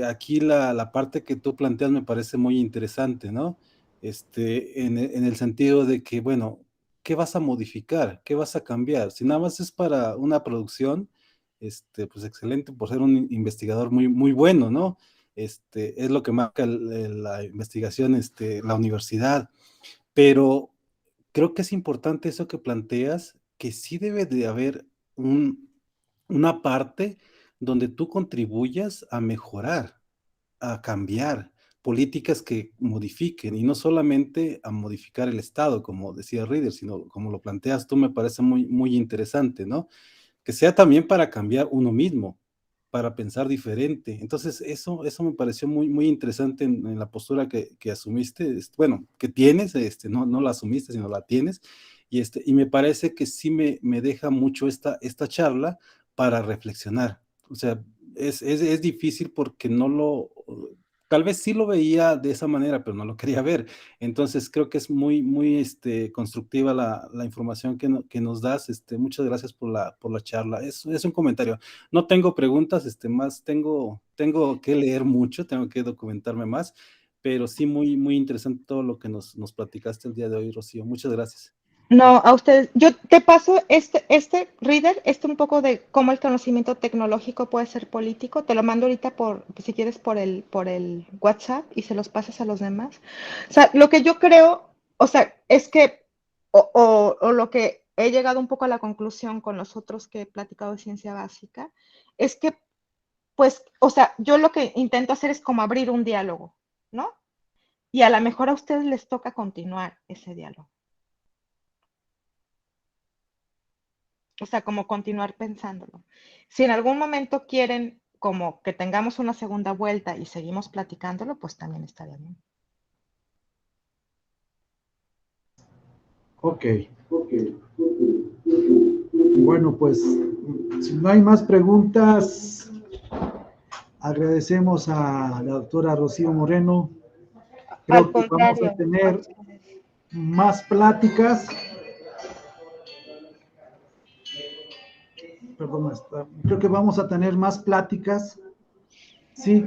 aquí la parte que tú planteas me parece muy interesante, ¿no? En el sentido de que, bueno, ¿qué vas a modificar? ¿Qué vas a cambiar? Si nada más es para una producción, pues excelente por ser un investigador muy, muy bueno, ¿no? Es lo que marca la investigación, la universidad. Pero creo que es importante eso que planteas, que sí debe de haber una parte donde tú contribuyas a mejorar, a cambiar políticas que modifiquen y no solamente a modificar el Estado, como decía Reader, sino como lo planteas tú, me parece muy, muy interesante, ¿no? Que sea también para cambiar uno mismo, para pensar diferente. Entonces, eso me pareció muy, muy interesante en la postura que asumiste, bueno, que tienes, no la asumiste, sino la tienes, y me parece que sí me deja mucho esta charla para reflexionar. O sea, es difícil porque tal vez sí lo veía de esa manera, pero no lo quería ver. Entonces, creo que es muy, muy constructiva la información que nos das. Muchas gracias por la charla. Es un comentario. No tengo preguntas, más tengo que leer mucho, tengo que documentarme más, pero sí muy, muy interesante todo lo que nos platicaste el día de hoy, Rocío. Muchas gracias. No, a ustedes, yo te paso este Reader, un poco de cómo el conocimiento tecnológico puede ser político. Te lo mando ahorita si quieres, por el WhatsApp y se los pasas a los demás. O sea, lo que yo creo, o sea, es que, o lo que he llegado un poco a la conclusión con los otros que he platicado de ciencia básica, es que, pues, o sea, yo lo que intento hacer es como abrir un diálogo, ¿no? Y a lo mejor a ustedes les toca continuar ese diálogo. O sea, como continuar pensándolo. Si en algún momento quieren como que tengamos una segunda vuelta y seguimos platicándolo, pues también estaría bien. Ok. Bueno, pues si no hay más preguntas, agradecemos a la doctora Rocío Moreno. Al Creo que vamos a contrario, tener más pláticas. Perdón, creo que vamos a tener más pláticas, sí,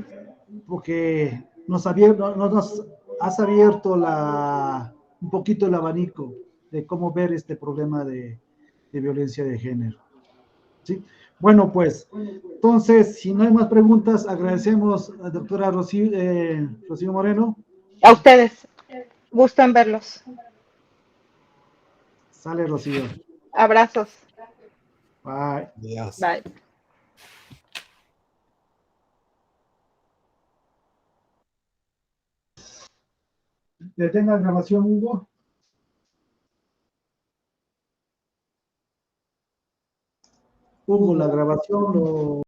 porque nos has abierto un poquito el abanico de cómo ver este problema de violencia de género. ¿Sí? Bueno, pues, entonces, si no hay más preguntas, agradecemos a la doctora Rocío Moreno. A ustedes, gusto en verlos. Sale, Rocío. Abrazos. Bye. Adiós. Bye. Detenga la grabación, Hugo. Hugo, la grabación lo